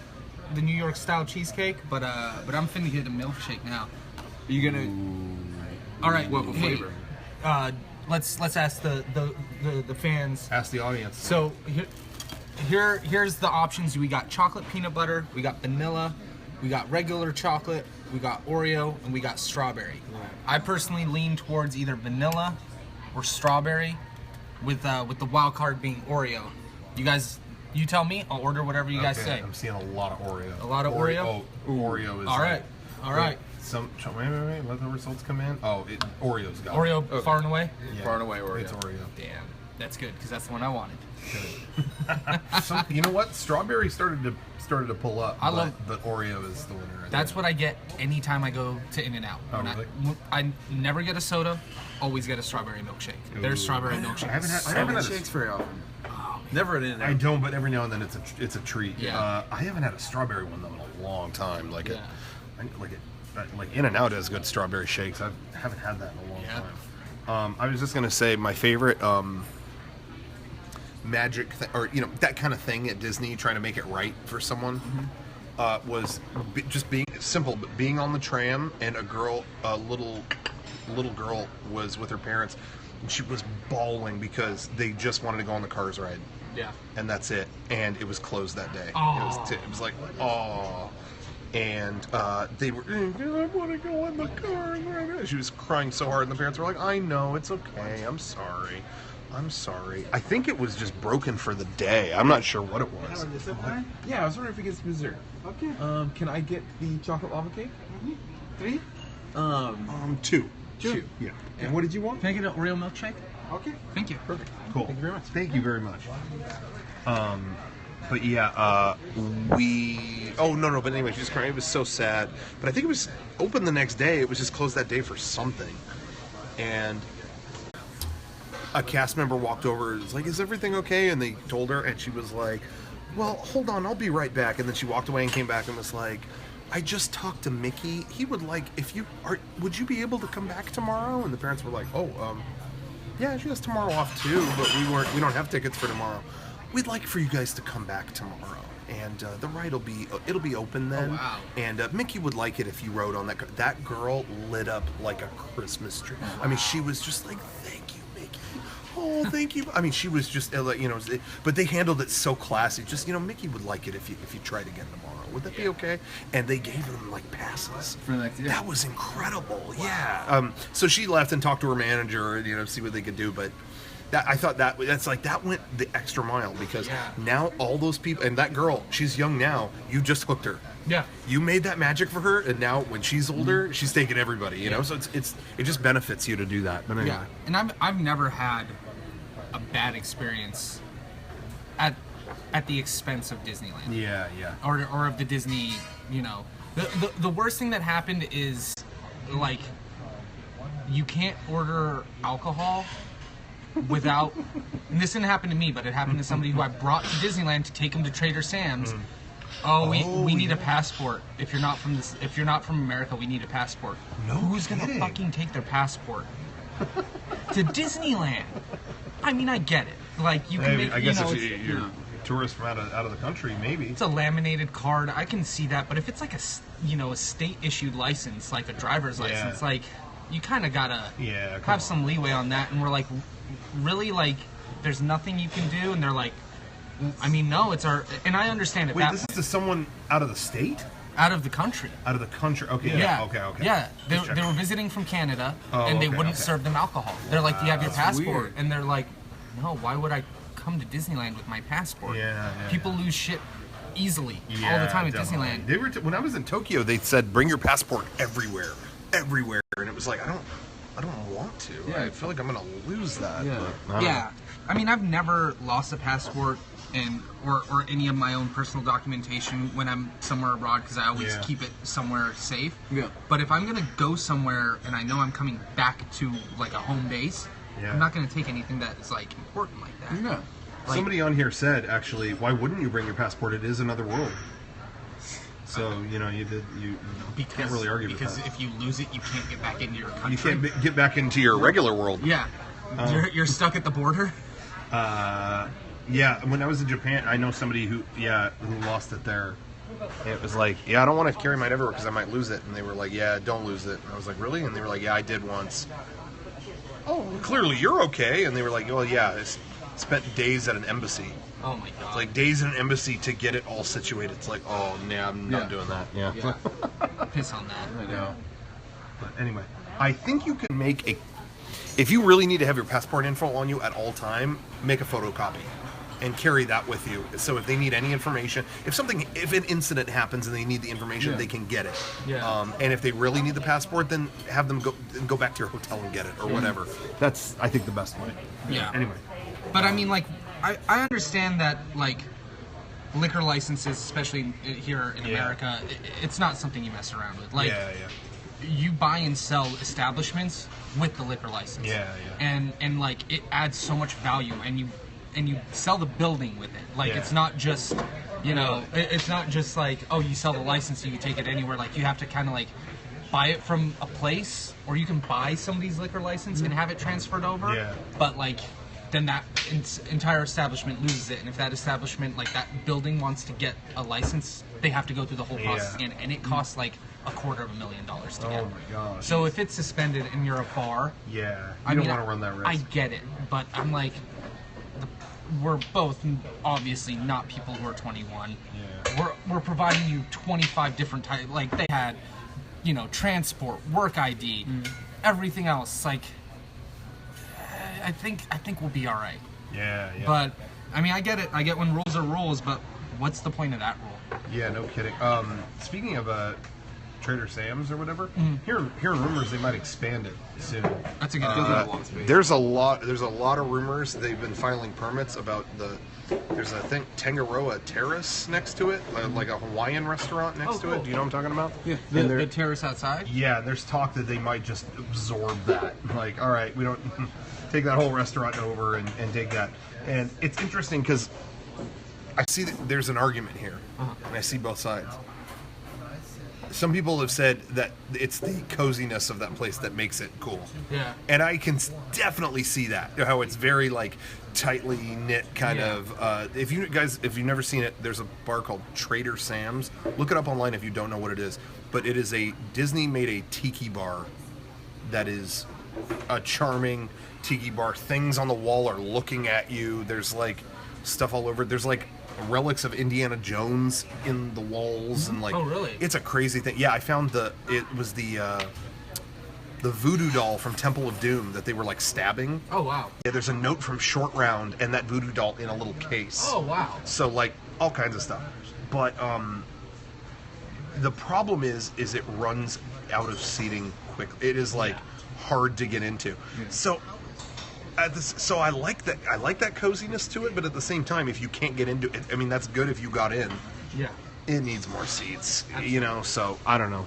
the New York style cheesecake, but I'm finna get a milkshake now. Are you gonna? All right. What flavor? Let's ask the fans. Ask the audience. So here's the options. We got chocolate peanut butter, we got vanilla, we got regular chocolate, we got Oreo, and we got strawberry. I personally lean towards either vanilla or strawberry, with the wild card being Oreo. You guys, you tell me. I'll order whatever you guys say. I'm seeing a lot of Oreo. A lot of Oreo? Oh, Oreo is. All right. All right. Wait. Let the results come in. Oh, Oreo's got Oreo it. far and away? Yeah, far and away Oreo. It's Oreo. Damn. That's good, because that's the one I wanted. You know what? Strawberry started to pull up. But Oreo is the winner. That's what I get anytime I go to In-N-Out. Oh, really? I never get a soda, always get a strawberry milkshake. There's strawberry milkshake. I haven't had shakes very often. Never at In-N-Out. I don't, but every now and then it's a treat. Yeah. I haven't had a strawberry one though in a long time. Like In-N-Out has good strawberry shakes. I haven't had that in a long time. I was just gonna say my favorite magic or that kind of thing at Disney, trying to make it right for someone, was just being simple, but being on the tram and a little girl was with her parents, and she was bawling because they just wanted to go on the Cars ride. Yeah. And that's it. And it was closed that day. Aww. It was like, oh. And they were, I want to go on the Cars ride. She was crying so hard, and the parents were like, I know, it's okay. I'm sorry. I think it was just broken for the day. I'm not sure what it was. Yeah, I was wondering if we get some dessert. Okay. Can I get the chocolate lava cake? 3? 2. Two. Yeah. And what did you want? Can I get an Oreo milkshake? Okay. Thank you. Perfect. Cool. Thank you very much. Thank you very much. But yeah, but anyway, she was crying. It was so sad. But I think it was open the next day. It was just closed that day for something. And a cast member walked over and was like, is everything okay? And they told her, and she was like, well, hold on, I'll be right back. And then she walked away and came back and was like, I just talked to Mickey. He would like, would you be able to come back tomorrow? And the parents were like, yeah, she has tomorrow off too, but we don't have tickets for tomorrow. We'd like for you guys to come back tomorrow. And the ride it'll be open then. Oh, wow. And Mickey would like it if you rode on that. That girl lit up like a Christmas tree. I mean, she was just like, thank you, Mickey. Oh, thank you. I mean, she was just, but they handled it so classy. Just, Mickey would like it if you tried again tomorrow. Would that be okay? And they gave them like passes. For the next year. That was incredible. Wow. Yeah. So she left and talked to her manager, see what they could do, but. I thought that went the extra mile because now all those people and that girl, she's young now. You just hooked her. Yeah. You made that magic for her, and now when she's older, she's taking everybody. You know, so it just benefits you to do that. But anyway. Yeah, and I've never had a bad experience at the expense of Disneyland. Yeah. Or of the Disney. The worst thing that happened is like you can't order alcohol without, and this didn't happen to me, but it happened to somebody who I brought to Disneyland to take him to Trader Sam's. We need a passport. If you're not from America, we need a passport. No Who's kidding. gonna fucking take their passport to Disneyland? I mean, I get it. Like you can make. I guess if you're a tourist from out of the country, maybe it's a laminated card. I can see that, but if it's like a state issued license, like a driver's license, like you kind of gotta have some leeway on that. And we're like, really, like, there's nothing you can do, and they're like, I mean, no, it's our, and I understand it. Wait, this is to someone out of the state? Out of the country. Out of the country, okay. Yeah. Okay. Yeah, they were visiting from Canada, and they wouldn't serve them alcohol. They're like, do you have your passport? Weird. And they're like, no, why would I come to Disneyland with my passport? People lose shit easily all the time at Disneyland. They were when I was in Tokyo, they said, bring your passport everywhere, and it was like, I don't want to. Yeah. I feel like I'm gonna lose that. Yeah. But, Yeah, I mean, I've never lost a passport or any of my own personal documentation when I'm somewhere abroad because I always keep it somewhere safe. Yeah. But if I'm gonna go somewhere and I know I'm coming back to like a home base, I'm not gonna take anything that is like important like that. Yeah. Like, somebody on here said, actually, why wouldn't you bring your passport? It is another world. So you can't really argue with that. Because if you lose it, you can't get back into your country. You can't get back into your regular world. Yeah. You're stuck at the border. Yeah, when I was in Japan, I know somebody who lost it there. It was like, I don't want to carry mine everywhere because I might lose it. And they were like, don't lose it. And I was like, really? And they were like, I did once. Oh, clearly you're okay. And they were like, well, I spent days at an embassy. Oh my god. It's like days in an embassy to get it all situated. It's like, oh, nah, I'm not doing that. Yeah. Piss on that. I know. But anyway, I think you can make if you really need to have your passport info on you at all time, make a photocopy and carry that with you. So if they need any information, if an incident happens and they need the information, they can get it. Yeah. And if they really need the passport, then have them go back to your hotel and get it or whatever. That's, I think, the best way. Yeah. Anyway. But I mean, like, I understand that, like, liquor licenses, especially here in America, it's not something you mess around with. Like, you buy and sell establishments with the liquor license. And like, it adds so much value, and you sell the building with it. Like, it's not just, it's not just like, oh, you sell the license, so you can take it anywhere. Like, you have to kind of, like, buy it from a place, or you can buy somebody's liquor license and have it transferred over. Yeah. But, like, then that entire establishment loses it. And if that establishment, like that building, wants to get a license, they have to go through the whole process again. And it costs like $250,000 to get. Oh my gosh. So if it's suspended and you're a bar, you don't want to run that risk. I get it, but I'm like, we're both obviously not people who are 21. Yeah. We're providing you 25 different types. Like, they had, transport, work ID, everything else. Like, I think we'll be all right. Yeah. But I mean, I get it. I get when rules are rules, but what's the point of that rule? Yeah, no kidding. Speaking of Trader Sam's or whatever, hearing rumors they might expand it soon. That's a good idea. There's a lot of rumors. They've been filing permits about there's I think Tangaroa Terrace next to it, like a Hawaiian restaurant next to it. Do you know what I'm talking about? Yeah, the terrace outside. Yeah, there's talk that they might just absorb that. Like, all right, we don't take that whole restaurant over and take that. And it's interesting because I see that there's an argument here, and I see both sides. some people have said that it's the coziness of that place that makes it cool. Yeah. And I can definitely see that, how it's very like tightly knit kind of. If you've never seen it, there's a bar called Trader Sam's. Look it up online if you don't know what it is. But it is Disney made a tiki bar that is a charming tiki bar. Things on the wall are looking at you. There's like stuff all over. There's like relics of Indiana Jones in the walls and like. Oh, really? It's a crazy thing. Yeah, I found the voodoo doll from Temple of Doom that they were like stabbing. Oh, wow. Yeah, there's a note from Short Round and that voodoo doll in a little case. Oh, wow. So like all kinds of stuff. But the problem is it runs out of seating quickly. It is like hard to get into. Yeah. So I like that. I like that coziness to it. But at the same time, if you can't get into it, I mean, that's good if you got in. Yeah. It needs more seats, you know. So I don't know.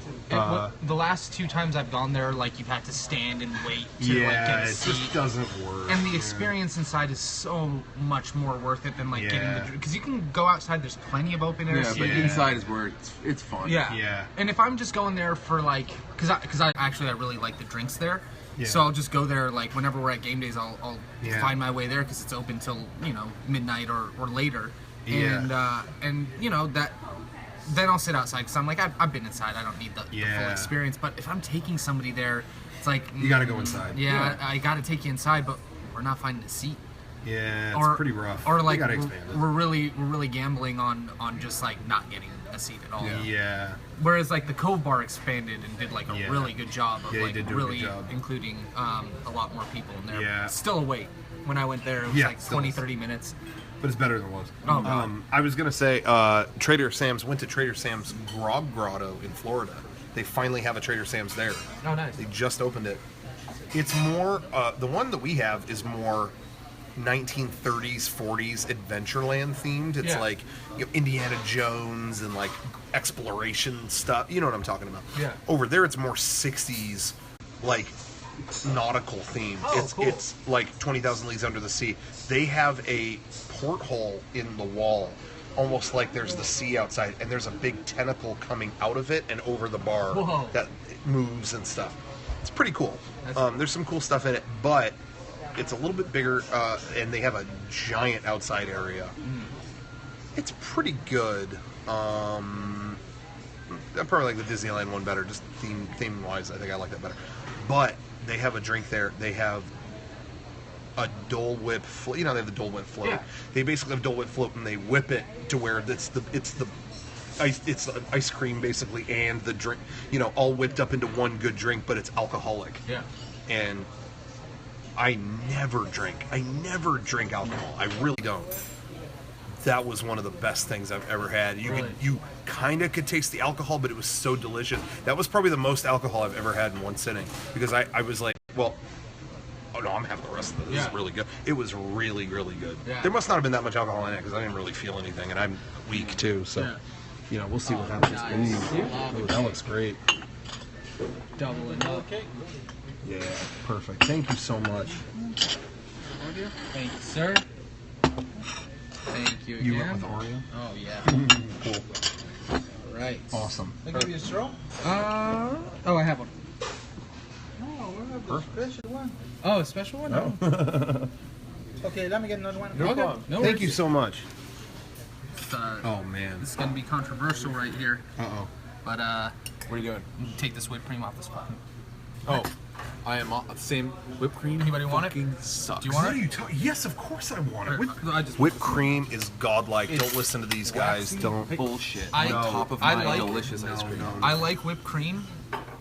The last 2 times I've gone there, like you've had to stand and wait to like get a seat. It just doesn't work. And the experience inside is so much more worth it than like getting the, because you can go outside. There's plenty of open air. Yeah, but inside is where it's fun. Yeah. Yeah. And if I'm just going there for like, because I really like the drinks there. Yeah. So I'll just go there like whenever we're at game days. I'll find my way there because it's open till midnight or later. Yeah. And that. Then I'll sit outside because I'm like, I've been inside. I don't need the full experience. But if I'm taking somebody there, it's like... You got to go inside. Yeah, I got to take you inside, but we're not finding a seat. Yeah, it's pretty rough. Or like, we're really gambling on just like not getting a seat at all. Yeah. Whereas like the Cove Bar expanded and did like a really good job of like really including a lot more people in there. Yeah. Still a wait. When I went there, it was like 20, 30 minutes. But it's better than it was. Oh, God. I was going to say, Trader Sam's, went to Trader Sam's Grog Grotto in Florida. They finally have a Trader Sam's there. Oh, nice. They just opened it. It's more, the one that we have is more 1930s, 40s Adventureland themed. It's like Indiana Jones and like exploration stuff. You know what I'm talking about. Yeah. Over there, it's more 60s, like nautical theme. Cool. It's like 20,000 Leagues Under the Sea. They have a porthole in the wall, almost like there's the sea outside, and there's a big tentacle coming out of it and over the bar that moves and stuff. It's pretty cool. There's some cool stuff in it, but it's a little bit bigger, and they have a giant outside area. It's pretty good. I probably like the Disneyland one better, just theme-wise. I think I like that better. But they have a drink there. They have a Dole Whip float. You know, they have the Dole Whip float. Yeah. They basically have Dole Whip float, and they whip it to where it's the ice cream basically, and the drink. All whipped up into one good drink, but it's alcoholic. Yeah. And I never drink alcohol. I really don't. That was one of the best things I've ever had. You kind of could taste the alcohol, but it was so delicious. That was probably the most alcohol I've ever had in one sitting, because I was like, well, oh no, I'm having the rest of it. This is really good. It was really, really good. Yeah. There must not have been that much alcohol in it because I didn't really feel anything, and I'm weak too. So, we'll see what happens. Nice. Ooh, that looks great. Doubling up. Yeah, perfect. Thank you so much. Thank you, sir. Thank you again. You went with Oreo? Oh, yeah. Cool. Right. Awesome. Can I give you a straw? Oh, I have one. Oh, we have a special one. Oh, a special one? No. Okay, let me get another one. No problem. No Thank worries. you so much. Oh, man. This is going to be controversial right here. Uh-oh. But, Where are you going? take this whipped cream off the spot. Oh, I am the same whipped cream. Anybody want it? Sucks. Do you want What it? are you talking? Yes, of course I want it. I Whipped cream is godlike. Don't listen to these guys. waxy Don't. bullshit. I- on top of I my like- delicious ice cream. I like whipped cream,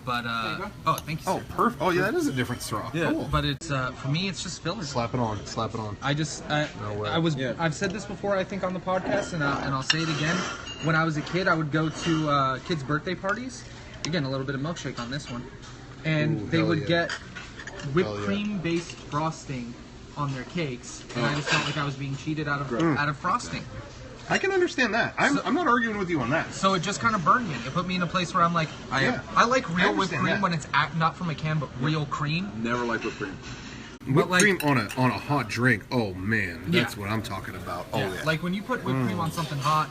but, oh, thank you, sir. Oh, perfect. Oh, yeah, that is a different straw. Yeah. Cool. But it's, for me, it's just filler. Slap it on. Slap it on. I just, way. I've said this before, I think, on the podcast, and I'll say it again. When I was a kid, I would go to kids' birthday parties. Again, a little bit of milkshake on this one. And Ooh, they hell would yeah. get whipped Hell yeah. cream-based frosting on their cakes, and I just felt like I was being cheated out of frosting. I can understand that. I'm not arguing with you on that. So it just kind of burned me. It put me in a place where I'm like, I like real whipped understand cream that. when it's not from a can, but real cream. Never liked whipped cream. Whipped like- cream on a hot drink. Oh man, that's Yeah. what I'm talking about. Oh Yeah. yeah. Like when you put whipped cream on something hot,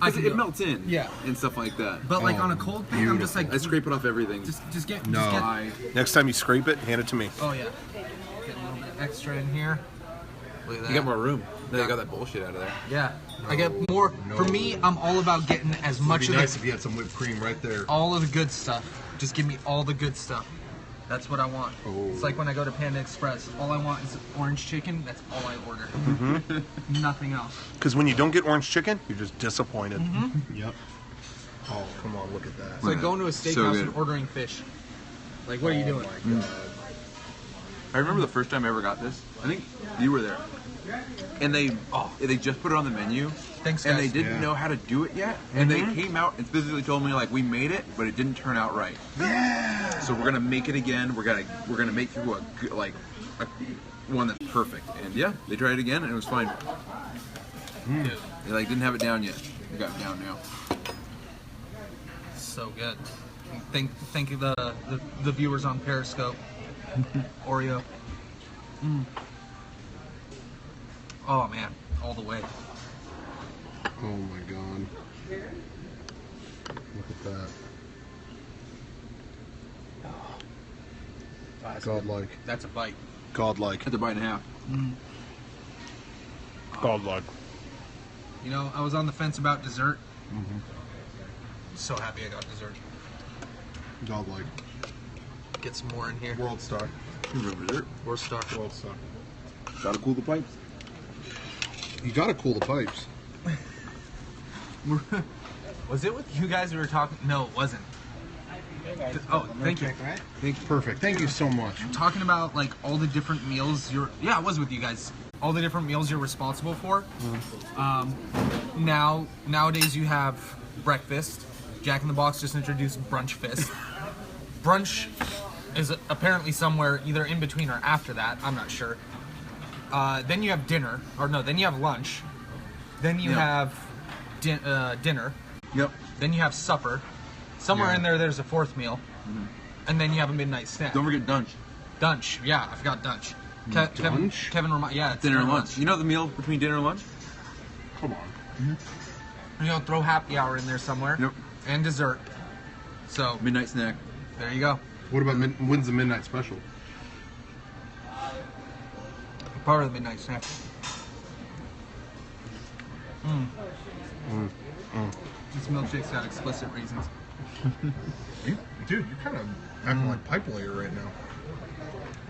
I can it do melts in. Yeah. And stuff like that. But like on a cold thing, I'm just like I scrape it off everything. just get No. just get, Next time you scrape it, hand it to me. oh yeah. Get a little bit extra in here. Look at that. You got more room. Then you got that bullshit out of there. Yeah. I get more. For me, I'm all about getting as much It'd of be nice the, if you had some whipped cream right there. all of the good stuff. Just give me all the good stuff. That's what I want. Oh. It's like when I go to Panda Express. All I want is orange chicken. That's all I order. Nothing else. Because when you don't get orange chicken, you're just disappointed. Yep. Oh, come on, look at that. It's like going to a So steakhouse good. and ordering fish. Like, what are you doing? Oh my God. I remember the first time I ever got this. I think you were there. And they just put it on the menu. Thanks, And guys. they didn't Yeah. know how to do it yet. And they came out and physically told me like we made it, but it didn't turn out right. Yeah. So we're gonna make it again. We're gonna make through a one that's perfect. And yeah, they tried it again and it was fine. Dude, They like didn't have it down yet. They got it down now. so good. Thank you the viewers on Periscope. Oreo. Oh man, all the way. Oh my God. Look at that. Godlike. That's a bite. Godlike. That's a bite and a half. Godlike. You know, I was on the fence about dessert. So happy I got dessert. Godlike. Get some more in here. World star. Or star. World star. Gotta cool the pipes. You gotta cool the pipes. Was it with you guys we were talking? No, it wasn't. Oh, thank you. Perfect. Thank you so much. Talking about like all the different meals I was with you guys. All the different meals you're responsible for. Nowadays you have breakfast. Jack in the Box just introduced brunch fist. Brunch is apparently somewhere either in between or after that. I'm not sure. Then you have dinner, or no, then you have lunch. Then you have dinner. Yep. Then you have supper. Somewhere Yeah. in there's a fourth meal. And then you have a midnight snack. Don't forget dunch. Dunch. Yeah, I forgot dunch. Dunch? Kevin yeah, it's Dinner and lunch. You know the meal between dinner and lunch? Come on. You know, throw happy hour in there somewhere. Yep. And dessert. So, Midnight snack. there you go. What about when's the midnight special? Part of the midnight snack. This milkshake's got explicit reasons. Dude, you're kind of acting like pipe layer right now.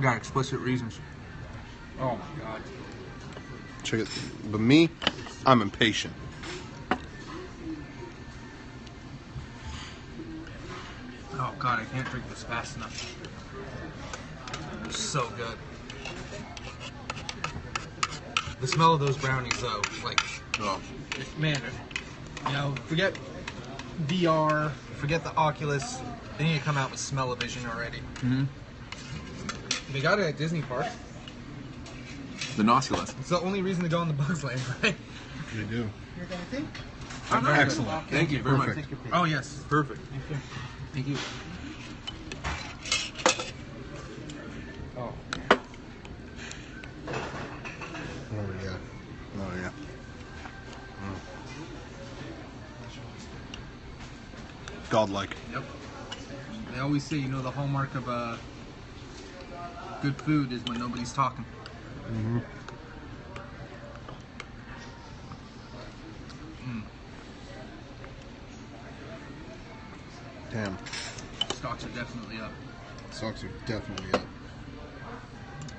Got explicit reasons. Oh my god. Check it. But me, I'm impatient. Oh god, I can't drink this fast enough. So good. The smell of those brownies though, like, Oh. man, you know, forget VR, forget the Oculus, they need to come out with smell-o-vision already. They got it at Disney Park. The Nosculus. It's the only reason to go on the Bugs Land, right? They do. Excellent. Thank you very much. Perfect. Oh yes. Perfect. Thank you. Oh. Oh yeah. Oh, yeah. Godlike. Yep. They always say, you know, the hallmark of good food is when nobody's talking. Damn. Stocks are definitely up. Socks are definitely up.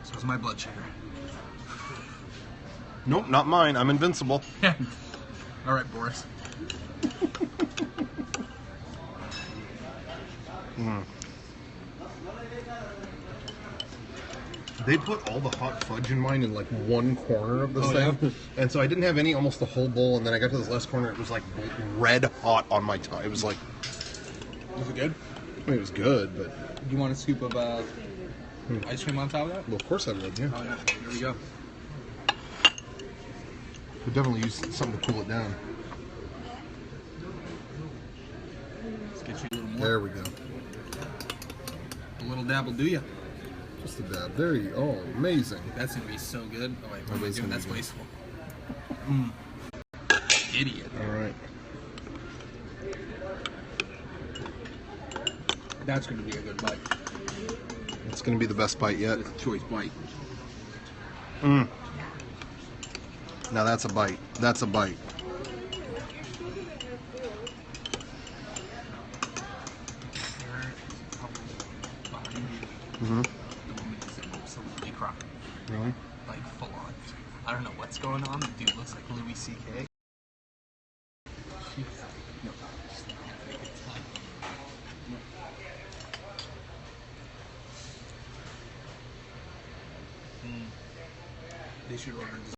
So is my blood sugar. Nope, not mine. I'm invincible. All right, Boris. They put all the hot fudge in mine in like one corner of this Oh, thing, and so I didn't have any almost the whole bowl. And then I got to this last corner, it was like red hot on my tongue. It was like, Was it good? I mean, it was good, but Do you want a scoop of ice cream on top of that? well, of course I would. Yeah, Oh yeah. Here we go. could definitely use something to cool it down. Let's get you a little more. There we go. A little dab will do ya. Just a dab. There you. Oh, amazing. That's gonna be so good. Oh wait, what am I that's doing? gonna That's be good. wasteful. Idiot. All right. That's gonna be a good bite. It's going to be the best bite yet. It's a choice bite. Now that's a bite. That's a bite. The woman is absolutely crying. Really? Like full on. I don't know what's going on. The dude looks like Louis C.K. They should order this.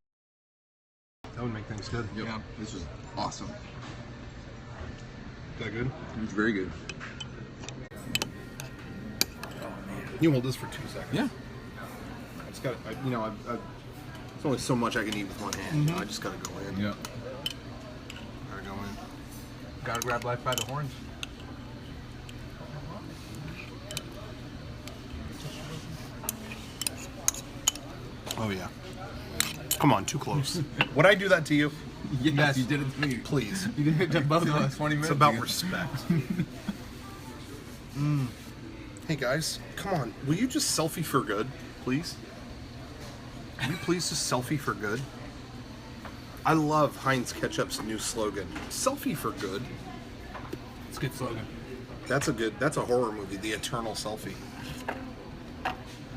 That would make things good. Yep. Yeah. This is awesome. Is that good? It's very good. You hold this for 2 seconds. Yeah. I just got, there's only so much I can eat with one hand. I just got to go in. Yeah. Gotta go in. Gotta grab life by the horns. Oh yeah. Come on, too close. Would I do that to you? Yes, you did it to me. Please. You did it to both of us. 20 minutes. It's about ago. respect. Hey guys, come on. Will you just selfie for good, please? Will you please just selfie for good? I love Heinz Ketchup's new slogan. Selfie for good. It's a good slogan. That's a horror movie, The Eternal Selfie.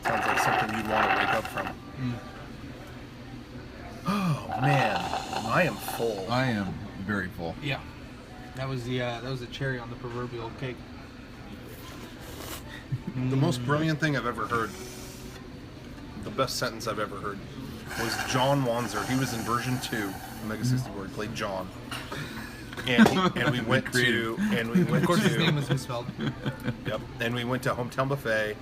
Sounds like something you'd want to wake up from. Oh man, I am full. I am very full. Yeah. That was the cherry on the proverbial cake. The most brilliant thing I've ever heard, the best sentence I've ever heard, was John Wanzer. He was in version 2 of Mega 64. He played John. And we went to Of course, his name was misspelled. Yep. And we went to Hometown Buffet,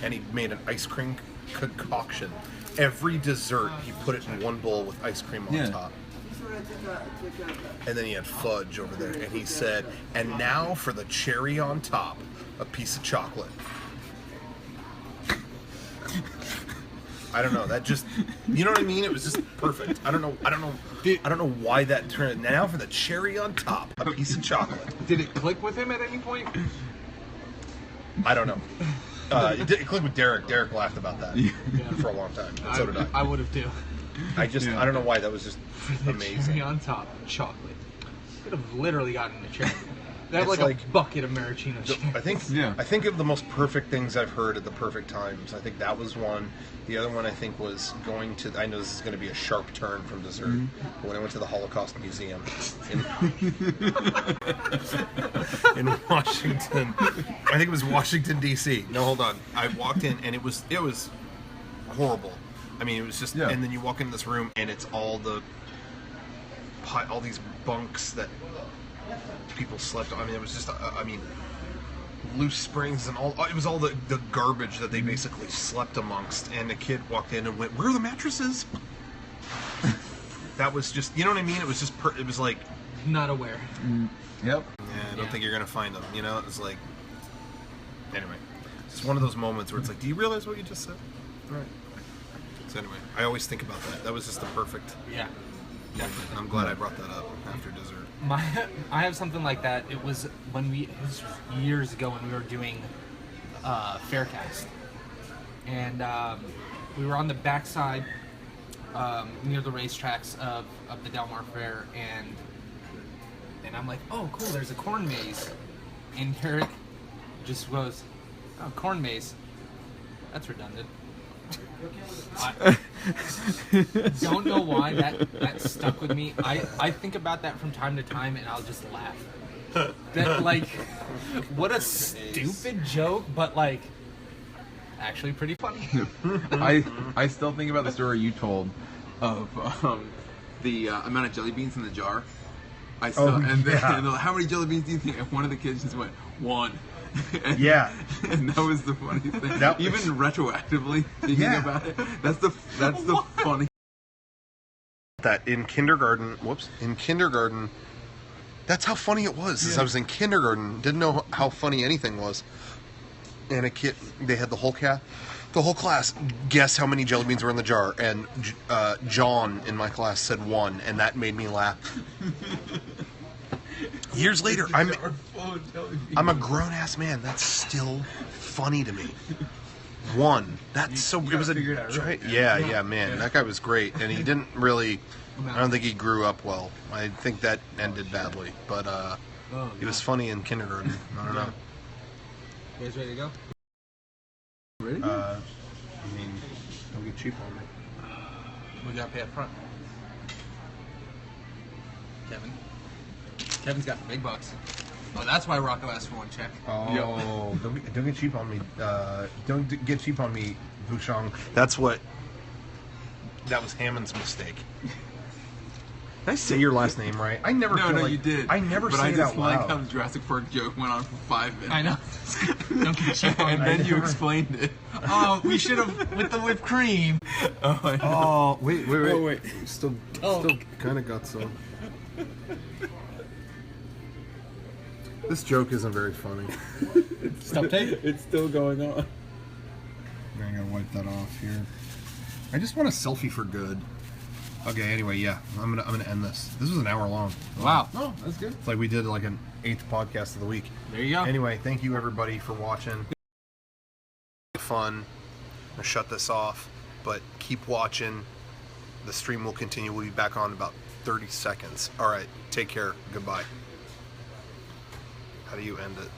and he made an ice cream concoction. Every dessert, he put it in one bowl with ice cream on top. And then he had fudge over there, and he said, "And now for the cherry on top, a piece of chocolate." I don't know. That just, you know what I mean? It was just perfect. I don't know why that turned. Now for the cherry on top, a piece of chocolate. Did it click with him at any point? I don't know. It clicked with Derek. Derek laughed about that for a long time. And so did I. I would have too. I don't know why. That was just Cherry amazing. on top, chocolate. Could have literally gotten a cherry. They have It's like a like- bucket of maraschino cherry. I think of the most perfect things I've heard at the perfect times. I think that was one. The other one I think was going to. I know this is going to be a sharp turn from dessert. But when I went to the Holocaust Museum in Washington, I think it was Washington D.C. No, hold on. I walked in and it was horrible. I mean, it was just. Yeah. And then you walk into this room and it's all these bunks that people slept on. I mean, it was just, loose springs and all. It was all the garbage that they basically slept amongst. And the kid walked in and went, "Where are the mattresses?" That was just, you know what I mean? It was just, it was like, Not aware. Yep. I don't think you're gonna find them. You know, it's like, anyway, it's just one of those moments where it's like, do you realize what you just said? All right. So anyway, I always think about that. That was just the perfect. Yeah. And I'm glad I brought that up after dessert. I have something like that. It was this was years ago when we were doing Faircast, and we were on the backside near the racetracks of the Del Mar Fair, and I'm like, oh cool, there's a corn maze, and Eric just goes, oh, corn maze, that's redundant. I don't know why that stuck with me. I think about that from time to time and I'll just laugh. That, like, what a stupid joke, but like actually pretty funny. I still think about the story you told of the amount of jelly beans in the jar. I still and they're like, how many jelly beans do you think? And one of the kids just went, 1. And, Yeah. and that was the funny thing. Even retroactively thinking about it, that's the funny. That in kindergarten, that's how funny it was. As I was in kindergarten, didn't know how funny anything was. And a kid, they had the whole class guess how many jelly beans were in the jar, and John in my class said 1, and that made me laugh Years later, I'm a grown ass man. That's still funny to me. One, that's so. It was a yeah, man. That guy was great, and he didn't really. I don't think he grew up well. I think that ended badly, but he was funny in kindergarten. I don't know. You guys ready to go? Ready? I mean, don't get cheap on me. We gotta pay up front. Kevin's got the big bucks. Oh, that's why Rocco asked for one check. Oh, don't get cheap on me. Don't get cheap on me, Bouchon. That was Hammond's mistake. Did I say your last name right? I never. No, you did. I never but say I it just out loud. like how the Jurassic Park joke went on for 5 minutes. I know. Don't get cheap on And me. then you explained it. Oh, we should have with the whipped cream. Oh, I know. Oh, wait. Oh wait, still kind of got some. This joke isn't very funny. Stop tape. It's still going on. I'm gonna wipe that off here. I just want a selfie for good. Okay. Anyway, yeah, I'm gonna end this. This was an hour long. Wow. Oh, that's good. It's like we did like an 8th podcast of the week. There you go. Anyway, thank you everybody for watching. Fun. I'm gonna shut this off, but keep watching. The stream will continue. We'll be back on in about 30 seconds. All right. Take care. Goodbye. How do you end it?